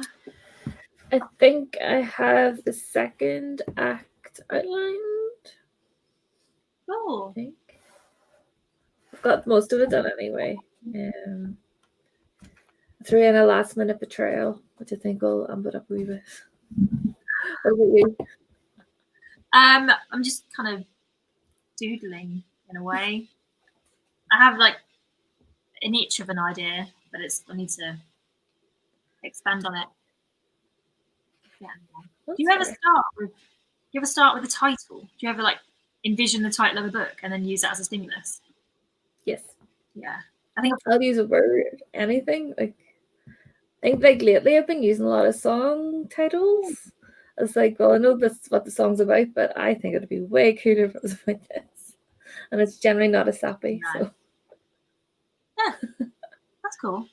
I think I have the second act outlined. Cool. I think I've got most of it done anyway. Threw in a last minute betrayal, which I think will amp it up a wee bit. What about you? I'm just kind of doodling in a way. I have like an itch of an idea, but I need to expand on it. Yeah. Do you ever start with a title? Do you ever like envision the title of a book and then use that as a stimulus? Yes. Yeah. I think I'll use a word, anything. I think lately I've been using a lot of song titles. It's like, well, I know this is what the song's about, but I think it'd be way cooler if it was about this. And it's generally not as sappy. No. So yeah, that's cool.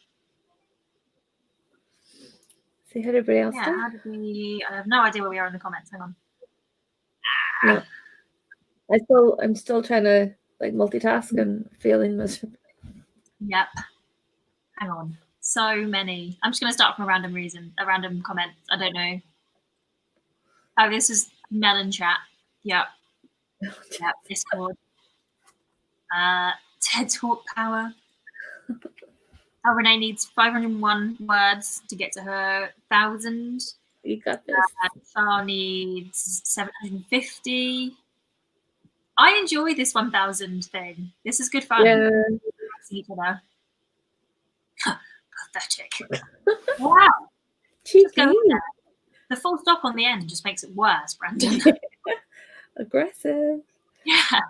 See how everybody else Yeah, do? how did we? I have no idea where we are in the comments. Hang on. No. I'm still trying to like multitask and failing miserably. Yep. Hang on. So many. I'm just going to start from a random comment. I don't know. Oh, this is Melon Chat. Yep. Yep. Discord. TED Talk Power. Renee needs 501 words to get to her 1,000. You got this. Char needs 750. I enjoy this 1,000 thing. This is good fun. Yeah. Each other. Pathetic. Wow. Cheeky. The full stop on the end just makes it worse, Brandon. Aggressive. Yeah.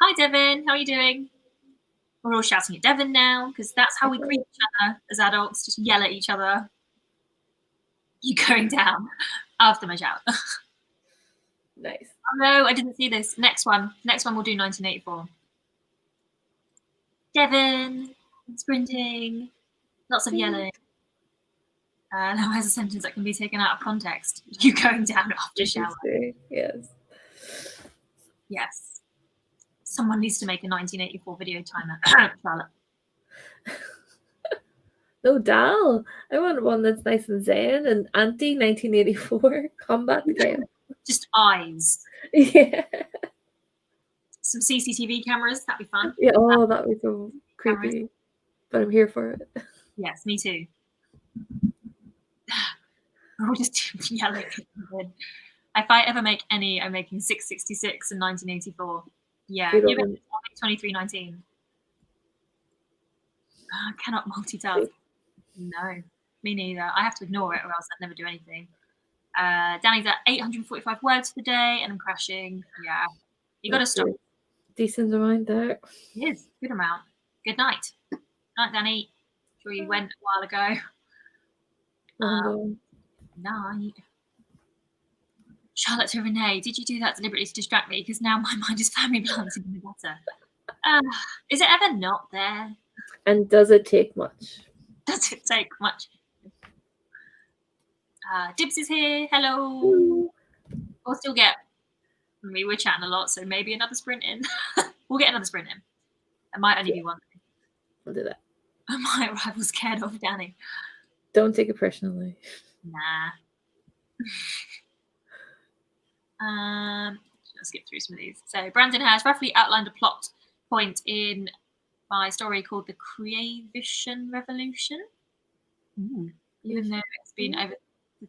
Hi, Devin. How are you doing? We're all shouting at Devin now because that's how we greet each other as adults. Just yell at each other. You going down after my shout. Nice. Oh no, I didn't see this. Next one we'll do 1984. Devin, sprinting, lots of yelling. Now has a sentence that can be taken out of context. You going down after shower. Yes. Yes. Someone needs to make a 1984 video timer. Charlotte. No, Dal. I want one that's nice and zen and anti-1984 combat game. Just eyes. Yeah. Some CCTV cameras, that'd be fun. Yeah, oh, that'd be so creepy. Cameras. But I'm here for it. Yes, me too. We're all just yelling. If I ever make any, I'm making 666 and 1984. Yeah, give it 2319. I cannot multitask. No, me neither. I have to ignore it or else I'd never do anything. Danny's at 845 words for the day and I'm crashing. Yeah, you got to stop. Decent amount there. It is. Good amount. Good night. Night, Danny. Sure you went a while ago. Night. Charlotte to Renee, did you do that deliberately to distract me? Because now my mind is firmly planted in the gutter. Is it ever not there? And does it take much? Does it take much? Dibs is here. Hello. Ooh. We'll still get. We were chatting a lot, so maybe another sprint in. We'll get another sprint in. It might only be one. We'll do that. My rival scared of Danny. Don't take it personally. Nah. Let's skip through some of these. So Brandon has roughly outlined a plot point in my story called The Creation Revolution. Even though it's been over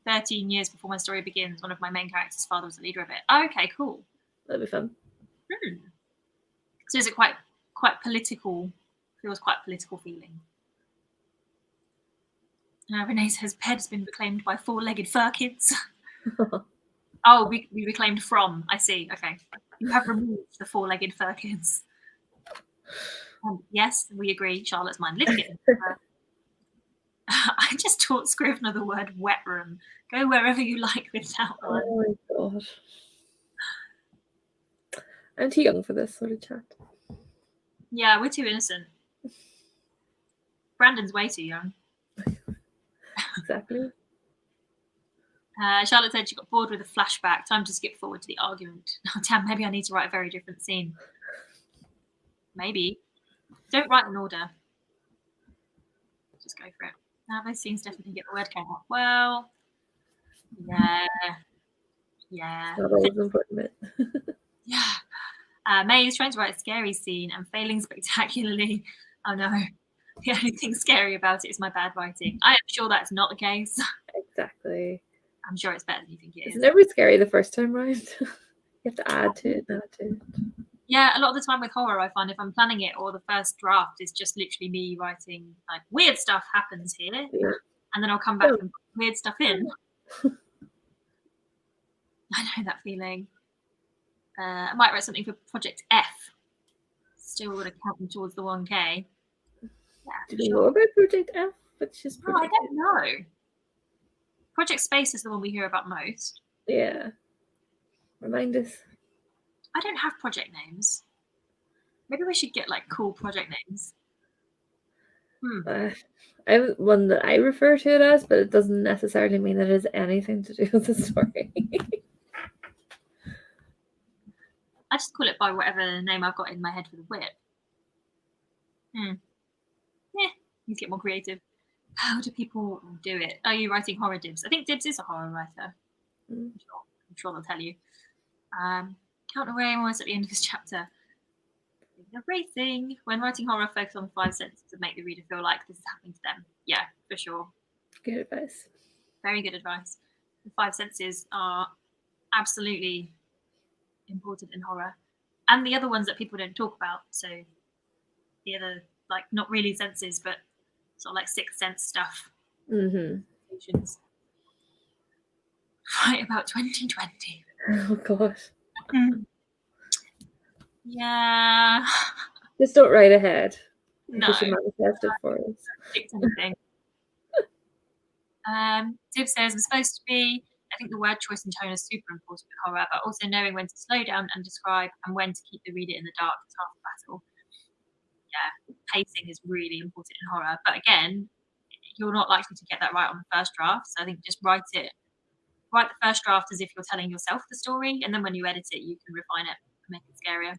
13 years before my story begins, one of my main characters' father was the leader of it. Oh, okay, cool. That'd be fun. So is it quite political? Feels quite political feeling. Renee says Ped's been reclaimed by four-legged fur kids. Oh, we reclaimed from. I see. Okay. You have removed the four-legged fur kids. Yes, we agree. Charlotte's mind lifted. I just taught Scrivener the word wet room. Go wherever you like with that one. Oh my god. I'm too young for this sort of chat. Yeah, we're too innocent. Brandon's way too young. Exactly. Charlotte said she got bored with a flashback. Time to skip forward to the argument. Oh, damn, maybe I need to write a very different scene. Maybe. Don't write in order. Just go for it. Those scenes definitely get the word count up well. Yeah. Not always important bit. Yeah. May is trying to write a scary scene and failing spectacularly. Oh no. The only thing scary about it is my bad writing. I am sure that's not the case. Exactly. I'm sure it's better than you think it is. It's never scary the first time round. You have to add to it and add to it. Yeah, a lot of the time with horror, I find if I'm planning it or the first draft is just literally me writing like weird stuff happens here, and then I'll come back and put weird stuff in. I know that feeling. I might write something for Project F. Still would have counted towards the 1K. Yeah, Do you know about Project F? Which is no, I don't know. Project Space is the one we hear about most. Yeah. Remind us. I don't have project names. Maybe we should get like cool project names. I have one that I refer to it as, but it doesn't necessarily mean that it has anything to do with the story. I just call it by whatever name I've got in my head for the whip. Yeah, need to get more creative. How do people do it? Are you writing horror Dibs? I think Dibs is a horror writer. I'm sure they'll tell you. Count away, I'm almost at the end of this chapter. The racing. When writing horror, focus on the 5 senses to make the reader feel like this is happening to them. Yeah, for sure. Good advice. Very good advice. The 5 senses are absolutely important in horror. And the other ones that people don't talk about. So the other, like, not really senses, but sort of like 6th sense stuff. Mm-hmm. Right about 2020. Oh gosh. Yeah. Just don't write ahead. No. You should manifest it for us. Predict anything. Div says, I'm supposed to be. I think the word choice and tone is super important with horror, but also knowing when to slow down and describe and when to keep the reader in the dark is half the battle. Yeah, pacing is really important in horror, but again, you're not likely to get that right on the first draft. So I think just write the first draft as if you're telling yourself the story, and then when you edit it, you can refine it and make it scarier.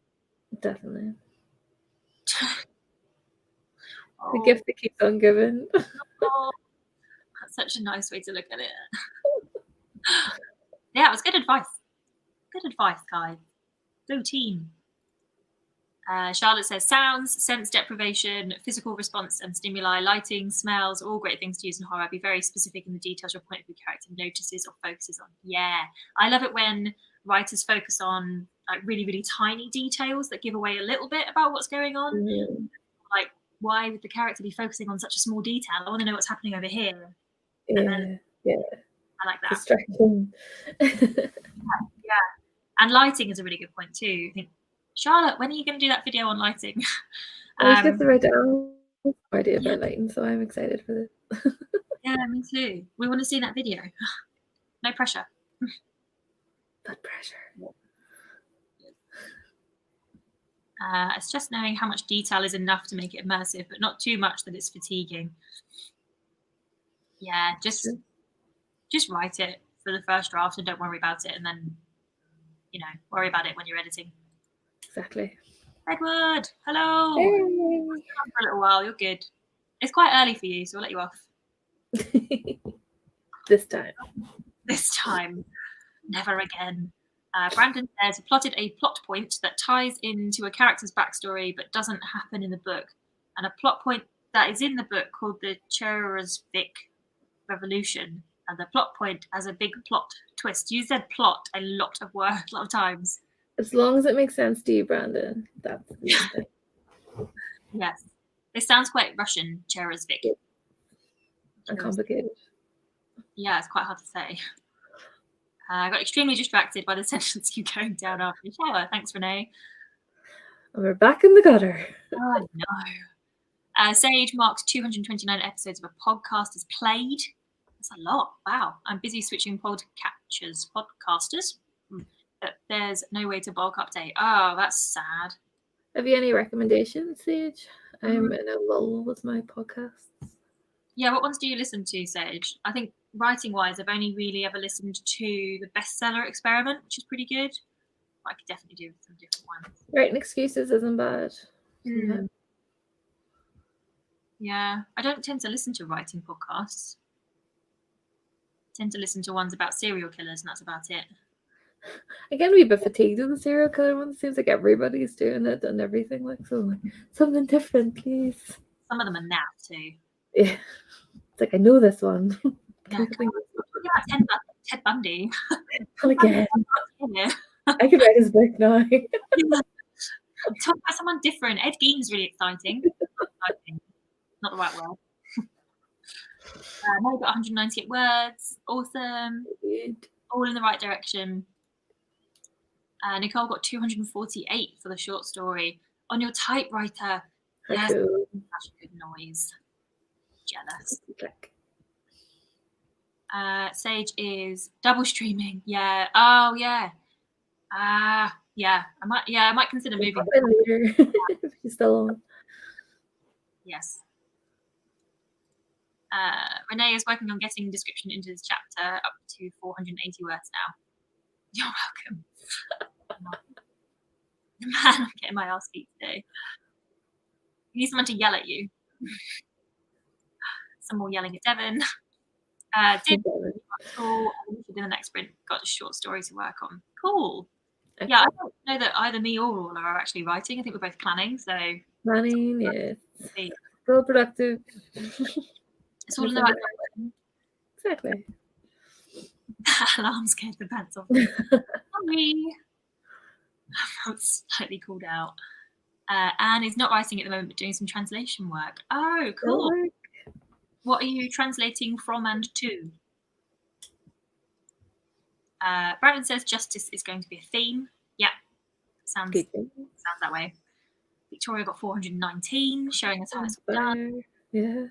Definitely. The gift that keeps on giving. Oh, that's such a nice way to look at it. Yeah, it was good advice. Good advice, guys. Go team. Charlotte says sounds, sense deprivation, physical response and stimuli, lighting, smells, all great things to use in horror. Be very specific in the details your point of view character notices or focuses on. Yeah, I love it when writers focus on like really, really tiny details that give away a little bit about what's going on. Mm-hmm. Like, why would the character be focusing on such a small detail? I want to know what's happening over here. Yeah. I like that. Distracting. Yeah. And lighting is a really good point too. I think, Charlotte, when are you going to do that video on lighting? I always get to write down idea about lighting, so I'm excited for this. Yeah, me too. We want to see that video. No pressure. But pressure. It's just knowing how much detail is enough to make it immersive, but not too much that it's fatiguing. Yeah, just write it for the first draft and don't worry about it, and then worry about it when you're editing. Exactly. Edward, hello. Hey. For a little while, you're good. It's quite early for you, so we'll let you off. This time. This time. Never again. Brandon says, plotted a plot point that ties into a character's backstory but doesn't happen in the book, and a plot point that is in the book called the Cherosvik Revolution, and the plot point has a big plot twist. You said plot a lot of times. As long as it makes sense to you, Brandon, that's the main thing. Yes. It sounds quite Russian, Cherosvik. And complicated. Yeah, it's quite hard to say. I got extremely distracted by the sentence you going down after the shower. Thanks, Renee. And we're back in the gutter. Oh, no. Sage marks 229 episodes of a podcast as played. That's a lot. Wow. I'm busy switching podcasters. But there's no way to bulk update. Oh, that's sad. Have you any recommendations, Sage? I'm in a lull with my podcasts. Yeah, what ones do you listen to, Sage? I think writing-wise, I've only really ever listened to the Bestseller Experiment, which is pretty good. I could definitely do some different ones. Writing excuses isn't bad. Yeah, I don't tend to listen to writing podcasts. I tend to listen to ones about serial killers, and that's about it. I get a wee bit fatigued of the serial killer one. It seems like everybody's doing it and everything. Like, so like, something different, please. Some of them are naff too. Yeah, it's like I know this one. Yeah, yeah, Ted Bundy. And again, Yeah. I could write his book now. Talk about someone different. Ed Gein's really exciting. Not the right word. Now we've got 198 words. Awesome. All in the right direction. Nicole got 248 for the short story. On your typewriter. Yes, that's a good noise. Jealous. Sage is double streaming. Yeah. Oh, yeah. Yeah. I might consider moving. Later. If you're still on. Yes. Renee is working on getting description into this chapter up to 480 words now. You're welcome. Man, I'm getting my ass beat today. You need someone to yell at you. Some more yelling at Devon. Did the next sprint got a short story to work on. Cool. Okay. Yeah, I don't know that either me or Orla are actually writing. I think we're both planning. So planning, yes. Still productive. It's all in the right direction. Exactly. Alarm scared the pants off me. Sorry. I'm slightly called out. Anne is not writing at the moment, but doing some translation work. Oh, cool. What are you translating from and to? Brandon says justice is going to be a theme. Yeah, sounds that way. Victoria got 419, showing us how it's done. Yeah.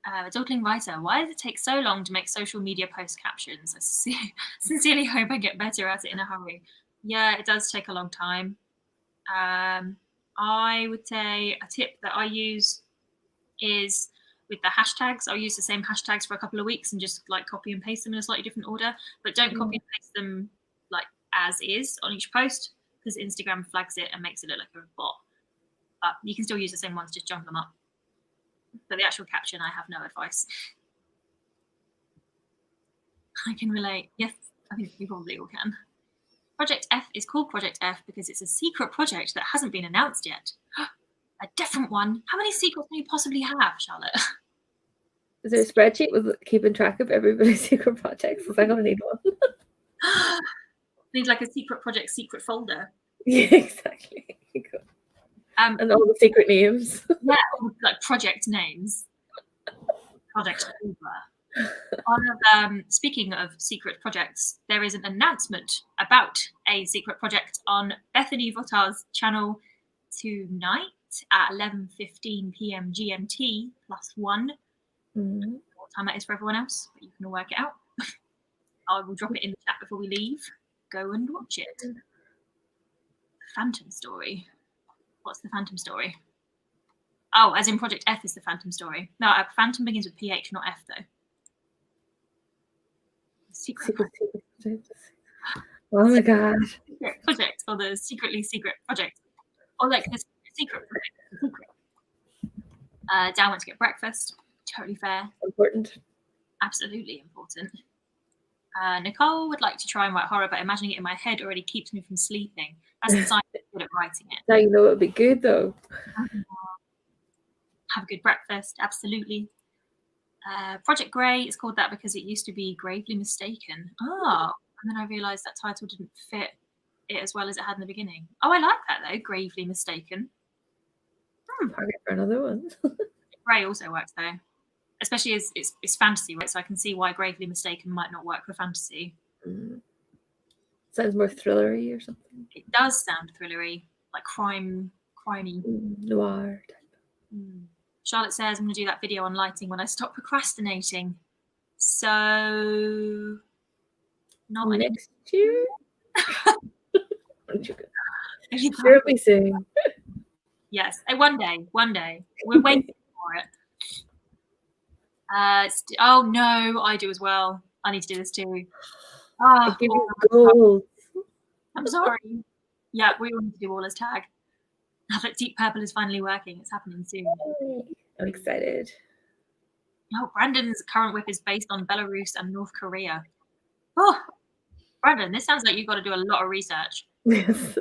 Adulting writer, why does it take so long to make social media post captions? I sincerely hope I get better at it in a hurry. Yeah, it does take a long time. I would say a tip that I use is with the hashtags. I'll use the same hashtags for a couple of weeks and just like copy and paste them in a slightly different order, but don't copy and paste them like as is on each post, because Instagram flags it and makes it look like a bot. But you can still use the same ones, just jump them up. But the actual caption, I have no advice. I can relate. Yes, I think you probably all can. Project F is called Project F because it's a secret project that hasn't been announced yet. A different one? How many secrets can you possibly have, Charlotte? Is there a spreadsheet with keeping track of everybody's secret projects? Because I'm going to need one. Need like a secret project secret folder. Yeah, exactly. And all the secret names. Yeah, like project names. Project over. Speaking of secret projects, there is an announcement about a secret project on Bethany Votar's channel tonight at 11:15 p.m. GMT +1. What time that is for everyone else, but you can all work it out. I will drop it in the chat before we leave. Go and watch it. The Phantom Story. What's the Phantom Story? Oh, as in Project F is the Phantom Story. No, Phantom begins with PH, not F, though. Secret project. Oh my gosh. Secret project, or the secretly secret project. Or like this secret project. Secret. Dan went to get breakfast. Totally fair. Important. Absolutely important. Nicole would like to try and write horror, but imagining it in my head already keeps me from sleeping. That's the sign I'm good at writing it. Now you know it would be good, though. Have a good breakfast, absolutely. Project Grey is called that because it used to be Gravely Mistaken. Oh, and then I realised that title didn't fit it as well as it had in the beginning. Oh, I like that though, Gravely Mistaken. Target for another one. Grey also works though, especially as it's fantasy, right? So I can see why Gravely Mistaken might not work for fantasy. Sounds more thrillery or something. It does sound thrillery, like crimey. Noir. Charlotte says I'm going to do that video on lighting when I stop procrastinating. So, not next year. Sure, be soon. Yes, one day. We're waiting for it. Oh no, I do as well. I need to do this too. I give you gold. I'm sorry. Yeah, we all need to do Orla's tag. Now that Deep Purple is finally working, it's happening soon. I'm excited. Oh, Brandon's current whip is based on Belarus and North Korea. Oh, Brandon, this sounds like you've got to do a lot of research. Yes.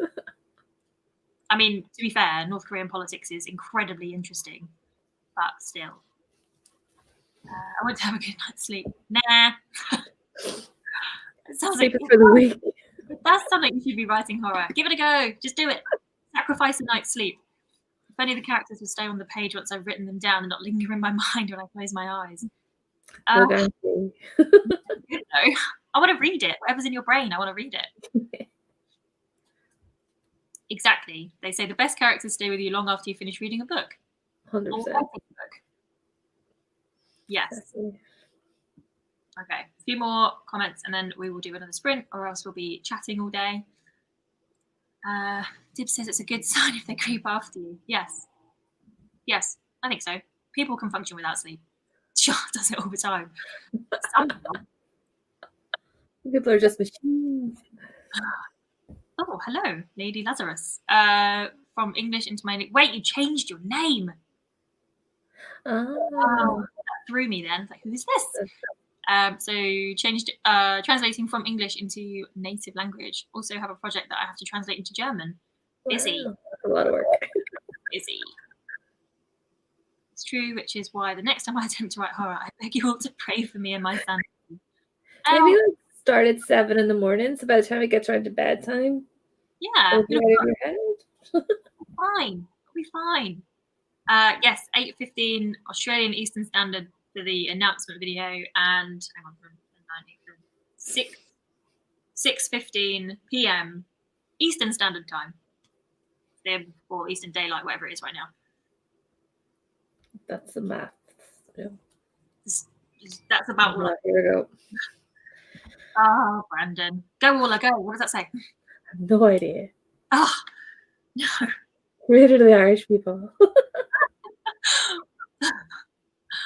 I mean, to be fair, North Korean politics is incredibly interesting, but still. I want to have a good night's sleep. Nah. It sounds Sleep like is for the weak. that's something you should be writing horror. Give it a go. Just do it. Sacrifice a night's sleep. If only the characters would stay on the page once I've written them down and not linger in my mind when I close my eyes. No guarantee. Good though. I want to read it. Whatever's in your brain, I want to read it. Exactly. They say the best characters stay with you long after you finish reading a book. 100%. Or writing a book. Yes. Exactly. Okay. A few more comments and then we will do another sprint, or else we'll be chatting all day. Dib says it's a good sign if they creep after you. Yes. Yes, I think so. People can function without sleep. Sure, does it all the time. People are just machines. Oh, hello, Lady Lazarus. From English into my... Wait, you changed your name. Oh, that threw me then. Like, who is this? So changed, translating from English into native language. Also have a project that I have to translate into German. Busy. Wow, that's a lot of work. Busy. It's true, which is why the next time I attempt to write horror, I beg you all to pray for me and my sanity. Maybe like start at 7 in the morning, so by the time it gets around to bedtime, yeah, it'll be out of your head. Fine. It'll be fine. Yes, 8:15 Australian Eastern Standard for the announcement video, and hang on, 6:15 p.m. Eastern Standard Time, or Eastern Daylight, whatever it is right now. That's the math. Yeah. That's about all. Here we go. Oh, Brandon, go Orla, go. What does that say? I have no idea. Oh no. Read it to the Irish people.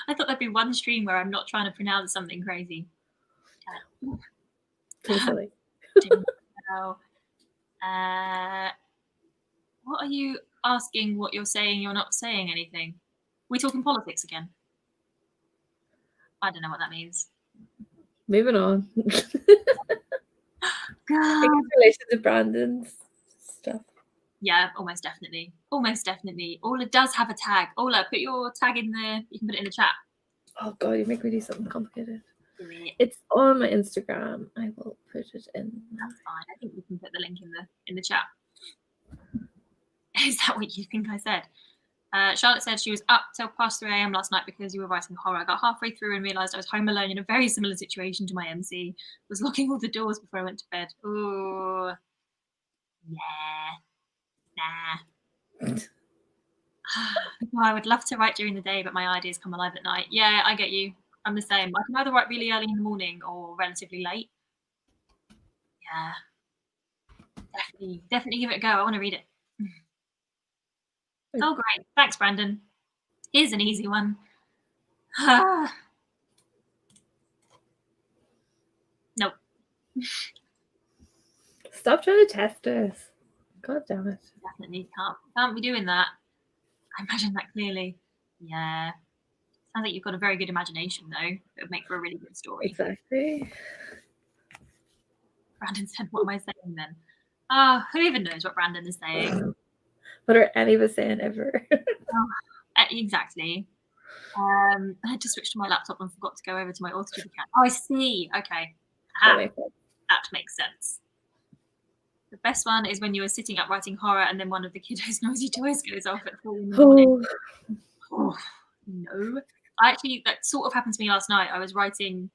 I thought there'd be one stream where I'm not trying to pronounce something crazy. Too silly. What are you asking? What you're saying? You're not saying anything. We talking politics again? I don't know what that means. Moving on. God. In relation to Brandon's stuff. Yeah, almost definitely. Almost definitely. Orla does have a tag. Orla, put your tag in the. You can put it in the chat. Oh God, you make me do something complicated. It's on my Instagram. I will put it in. That's fine. I think we can put the link in the chat. Is that what you think I said? Charlotte said she was up till past 3 a.m. last night because you were writing horror. I got halfway through and realised I was home alone in a very similar situation to my MC. Was locking all the doors before I went to bed. Oh, nah. Oh, I would love to write during the day, but my ideas come alive at night. Yeah, I get you. I'm the same. I can either write really early in the morning or relatively late. Yeah. Definitely give it a go. I want to read it. Oh, great. Thanks, Brandon. Here's an easy one. Nope. Stop trying to test us. God damn it. Definitely can't be doing that. I imagine that clearly. Yeah. Sounds like you've got a very good imagination, though. It would make for a really good story. Exactly. Brandon said, what am I saying then? Who even knows what Brandon is saying? What are any of us saying ever? Exactly. I had to switch to my laptop and forgot to go over to my authortube account. Oh, I see. Okay. That makes sense. The best one is when you were sitting up writing horror and then one of the kiddos' noisy toys goes off at 4 in the morning. Oh, no. That sort of happened to me last night. I was writing,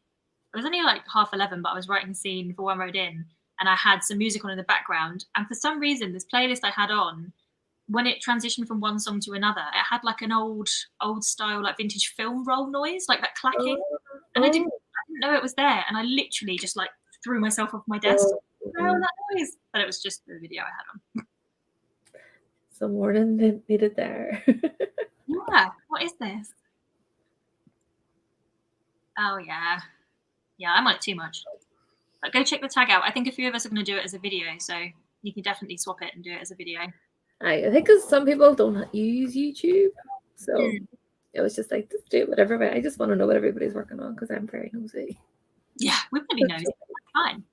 it was only like 11:30, but I was writing a scene for One Road In and I had some music on in the background. And for some reason, this playlist I had on, when it transitioned from one song to another, it had like an old style, like vintage film roll noise, like that clacking. And I didn't know it was there. And I literally just like threw myself off my desk. That noise. But it was just the video I had on. So Morning didn't need it there. Yeah. What is this? Oh, yeah. Yeah, I'm on it too much. But go check the tag out. I think a few of us are going to do it as a video, so you can definitely swap it and do it as a video. I think because some people don't use YouTube, so Mm. it was just like, just do whatever. But I just want to know what everybody's working on because I'm very nosy. Yeah, we're pretty nosy. Fine.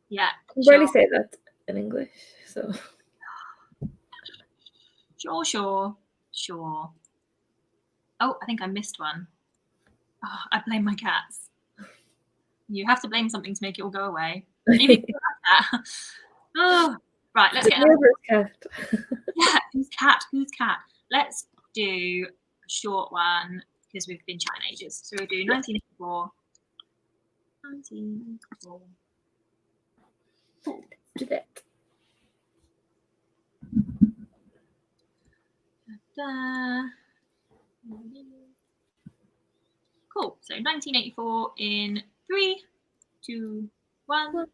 Yeah. I can barely Sure. say that in English, so. Sure. Oh, I think I missed one. Oh, I blame my cats. You have to blame something to make it all go away. Maybe like that. Oh, right. Let's The get another. neighbor's cat. Yeah, who's cat? Let's do a short one because we've been chatting ages. So we'll do 1984. 1984. Cool. Do that. Cool. So 1984 in 3, 2, 1. Go.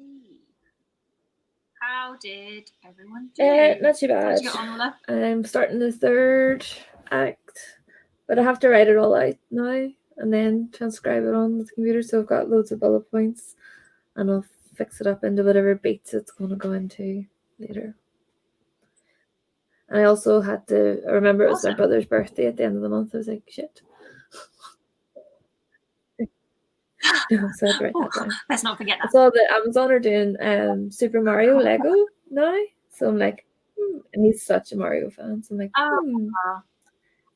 see. How did everyone do? Not too How bad. did you get on, Orla? I'm starting the 3rd act, but I have to write it all out now and then transcribe it on the computer. So I've got loads of bullet points, and I'll fix it up into whatever beats it's going to go into later. And I also had to remember it was my brother's birthday at the end of the month. I was like, shit. No, so I had to write that down. Let's not forget that. I saw that Amazon are doing Super Mario Lego now. So I'm like, and he's such a Mario fan. So I'm like,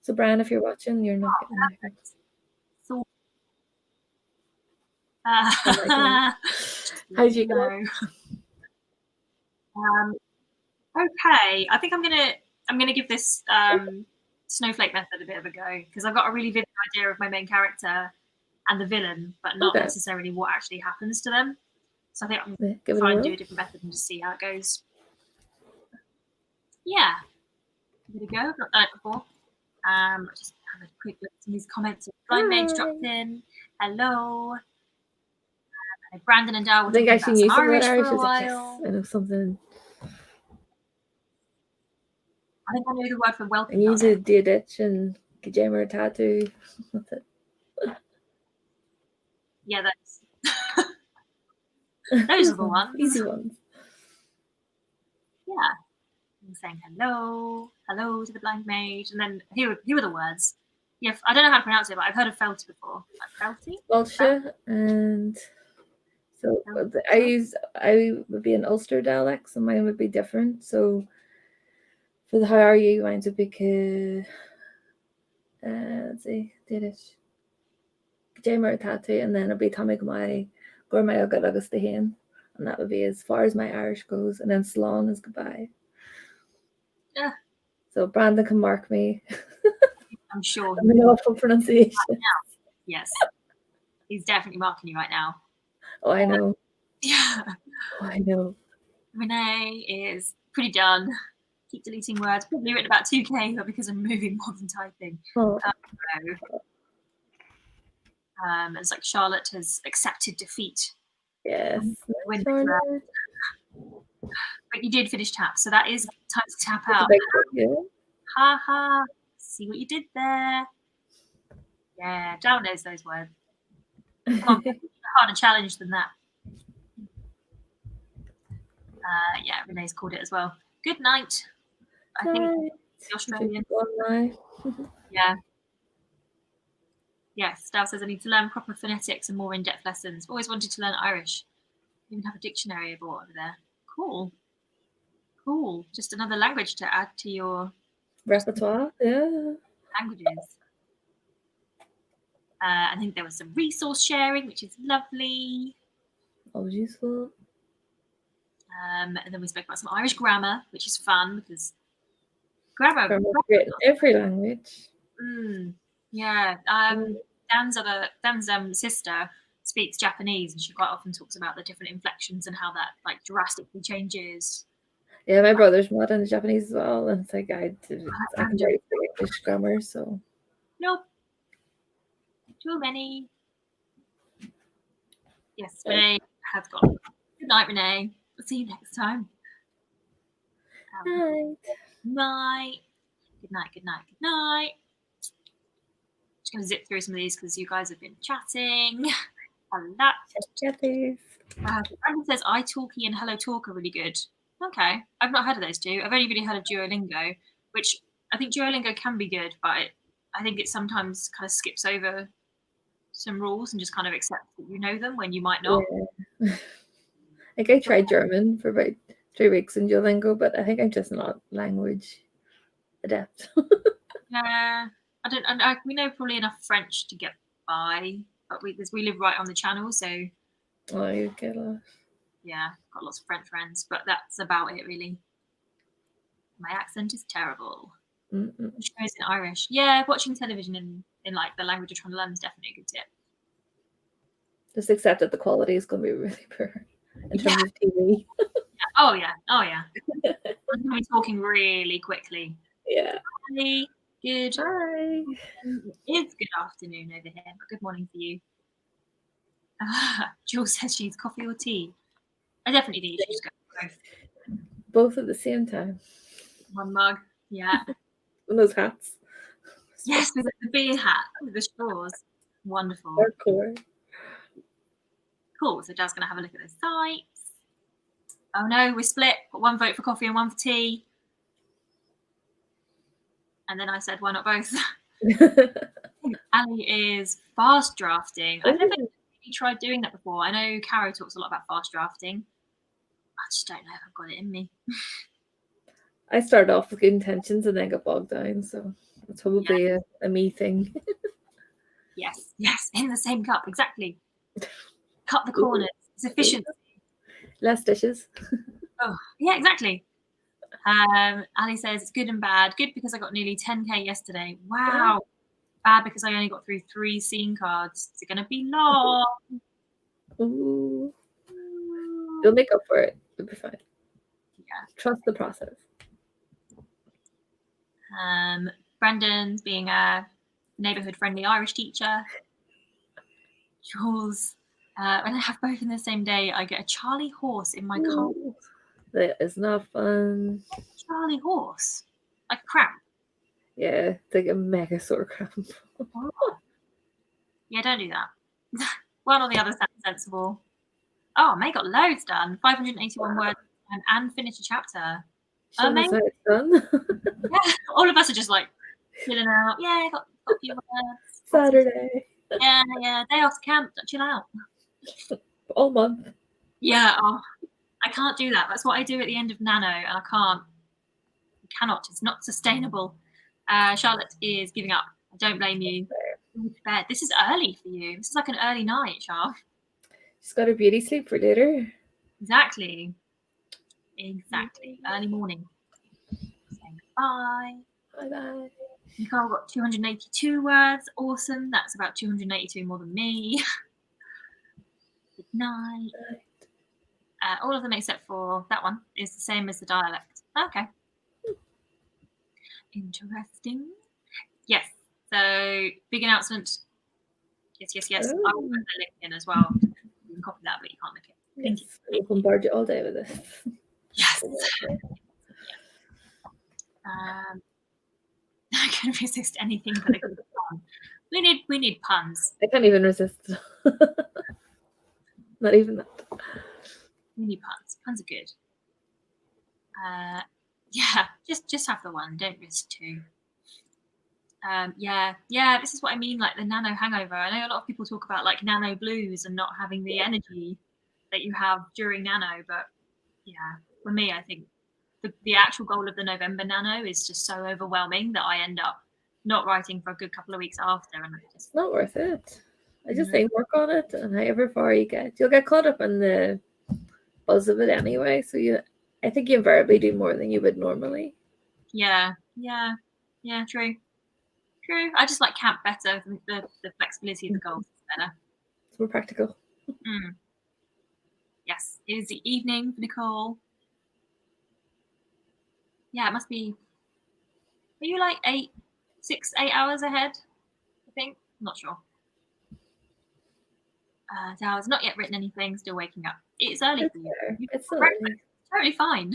So Brian, if you're watching, you're not getting Lego. So, how'd you go? Okay, I think I'm gonna give this snowflake method a bit of a go, because I've got a really vivid idea of my main character and the villain, but not necessarily what actually happens to them. So I think I'm going to try and do a different method and just see how it goes. Yeah, give it a go. I've not done it before. Just have a quick look at some of these comments. Blind Mage dropped in. Hello. Brandon and Dal were talking about some Irish for a while. Yes, I know something. I think I know the word for welcome. And you did the ditch and Gajammer tattoo. That's it. Yeah, that's those are the ones. Easy ones. Yeah. And saying hello to the Blind Mage, and then here were the words. Yeah, I don't know how to pronounce it, but I've heard of felt before. Like felty? Welsh, and so I would be an Ulster dialect, so mine would be different. So for the how are you, mine would be let's see, Danish. Jammer tattoo, and then it'll be Tommy Gmai, Gormai Ugad Agus the Hen, and that would be as far as my Irish goes, and then Slán is goodbye. Yeah. So Brandon can mark me. I'm sure. I'm an awful pronunciation. Yes. He's definitely marking you right now. Oh, I know. Yeah. Oh, I know. Renee is pretty done. Keep deleting words. Probably written about 2K, but because I'm moving more than typing. Oh. It's like Charlotte has accepted defeat. Yes. But you did finish tap, so that is time to tap out. Ha ha. See what you did there. Yeah, Dal knows those words. Come on, harder challenge than that. Yeah, Renee's called it as well. Good night. I think the Australian. Yeah. Yes, Dal says I need to learn proper phonetics and more in-depth lessons. Always wanted to learn Irish. Even have a dictionary I bought over there. Cool. Just another language to add to your repertoire. Yeah. Languages. I think there was some resource sharing, which is lovely. Always useful. And then we spoke about some Irish grammar, which is fun because grammar great in every language. Yeah. Dan's sister speaks Japanese, and she quite often talks about the different inflections and how that like drastically changes. Yeah, my brother's mad in Japanese as well, and it's like I can write the English grammar, so. Nope. Too many. Yes, Renee has gone. Good night, Renee. We'll see you next time. Night. Good night. Just going to zip through some of these because you guys have been chatting a lot. Brandon says italki and Hello Talk are really good. Okay. I've not heard of those two. I've only really heard of Duolingo, which I think Duolingo can be good, but I think it sometimes kind of skips over some rules and just kind of accepts that you know them when you might not. Yeah. Like I tried German for about 3 weeks in Duolingo, but I think I'm just not language adept. Yeah. We know probably enough French to get by, but we live right on the channel, so. Oh, you get lost. Yeah, got lots of French friends, but that's about it really. My accent is terrible. Shows in Irish. Yeah, watching television in like the language you're trying to learn is definitely a good tip. Just accept that the quality is going to be really poor in terms of TV. Oh yeah. I'm going to be talking really quickly. Yeah. Hi. Good. Hi. It's good afternoon over here, but good morning for you. Jules says she needs coffee or tea. I definitely think you should just go for Both at the same time. one mug. Yeah. And those hats. Yes, with the beer hat with the straws. Wonderful. Hardcore. Cool. So Dad's going to have a look at the sites. Oh no, we're split. Got one vote for coffee and one for tea. And then I said, why not both? Ali is fast drafting. I've never really tried doing that before. I know Caro talks a lot about fast drafting. I just don't know if I've got it in me. I started off with good intentions and then got bogged down, so it's probably a me thing. Yes, in the same cup, exactly. Cut the corners. It's efficiency. Less dishes. Oh, yeah, exactly. Ali says it's good and bad. Good because I got nearly 10k yesterday. Wow. Bad because I only got through 3 scene cards. Is it going to be long? Ooh. You'll make up for it. You'll be fine. Yeah. Trust the process. Brendan's being a neighborhood-friendly Irish teacher. Jules, when I have both in the same day, I get a Charlie horse in my car. That is not fun. Charlie horse? Like a cramp? Yeah, it's like a mega sore cramp. Oh. Yeah, don't do that. One or the other sounds sensible. Oh, May got loads done. 581 words and finished a chapter. Amazing. It's done. Yeah, all of us are just like chilling out. Yeah, got a few words. Saturday. Yeah, day off camp. Chill out. All month. Yeah, I can't do that. That's what I do at the end of Nano, and I can't. I cannot. It's not sustainable. Charlotte is giving up. I don't blame you. Bed. This is early for you. This is like an early night, Charlotte. She's got her beauty sleep for later. Exactly. Early morning. Saying bye. Bye. Nicole got 282 words. Awesome. That's about 282 more than me. Good night. All of them except for that one is the same as the dialect. Okay. Interesting. Yes. So big announcement. Yes. Oh. I will put the link in as well. You can copy that, but you can't link it. Yes, we'll bombard you all day with this. Yes. I can resist anything but a good pun. We need puns. I can't even resist. Not even that. We need puns. Puns are good. Yeah, just have the one. Don't risk 2. Yeah. This is what I mean, like the nano hangover. I know a lot of people talk about like nano blues and not having the energy that you have during nano, but yeah, for me, I think the actual goal of the November nano is just so overwhelming that I end up not writing for a good couple of weeks after, and it's not worth it. I just say work on it, and however far you get, you'll get caught up in the buzz of it anyway. So I think you invariably do more than you would normally. Yeah, true. I just like camp better. The flexibility of the goals is better. It's more practical. Yes, it is the evening for Nicole. Yeah, it must be. Are you like 8 hours ahead? I think. I'm not sure. Dow's not yet written anything. Still waking up. It's early for you. It's so early. Totally fine.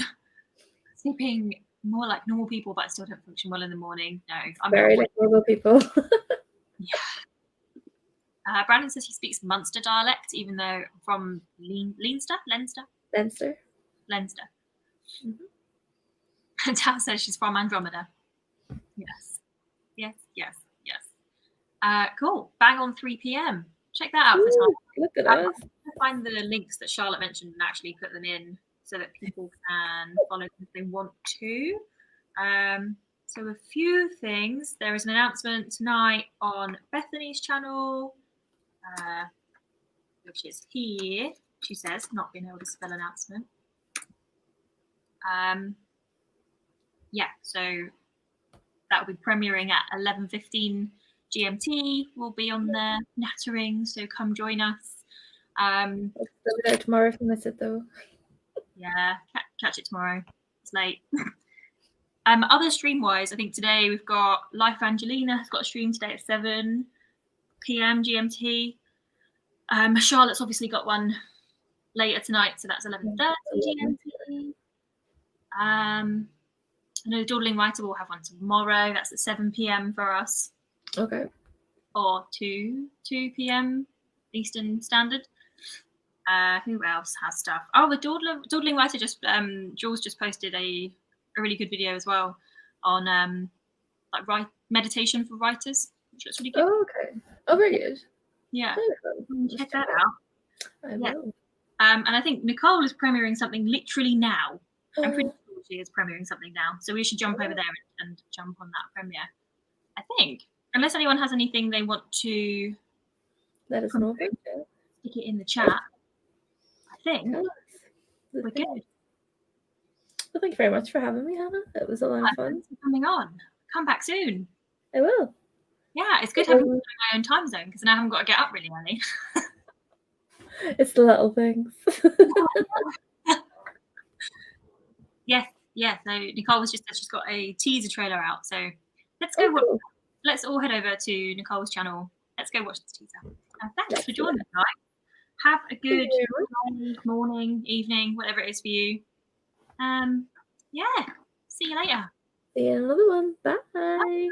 Sleeping more like normal people, but I still don't function well in the morning. No, I'm very like normal people. Yeah. Brandon says he speaks Munster dialect, even though from Leinster. Mm-hmm. And Tal says she's from Andromeda. Yes. Cool. Bang on 3 p.m. Check that out for time. Look at us. Find the links that Charlotte mentioned and actually put them in so that people can follow if they want to. So a few things. There is an announcement tonight on Bethany's channel, which is here. She says, not being able to spell announcement. So that will be premiering at 11:15 GMT. We'll be on there nattering, so come join us. I'll be there tomorrow if you miss it though. Yeah, catch it tomorrow. It's late. Other stream wise, I think today we've got Life Angelina has got a stream today at 7 p.m. GMT. Charlotte's obviously got one later tonight, so that's 11:30 GMT. I know Dawdling Writer will have one tomorrow. That's at 7 p.m. for us. Okay. Or 2 p.m. Eastern Standard. Who else has stuff? Oh, the Dawdling Writer just Jules just posted a really good video as well on like meditation for writers, which looks really good. Oh, okay. Oh, very good. Yeah, check that out. out. I will. And I think Nicole is premiering something literally now. I'm pretty Oh, sure she is premiering something now, so we should jump over there and jump on that premiere. I think, unless anyone has anything they want to let us know. Stick it in the chat. I think we're good. Well, thank you very much for having me, Hannah. It was a lot of fun. Thanks for coming on. Come back soon. I will. Yeah, it's good having my own time zone because now I haven't got to get up really early. It's the little things. Yes. So Nicole was just said she's got a teaser trailer out. So let's go. Cool. Let's all head over to Nicole's channel. Let's go watch this teaser. And thanks for joining us, guys. Have a good morning, evening, whatever it is for you. Yeah. See you later. See you in another one. Bye. Bye.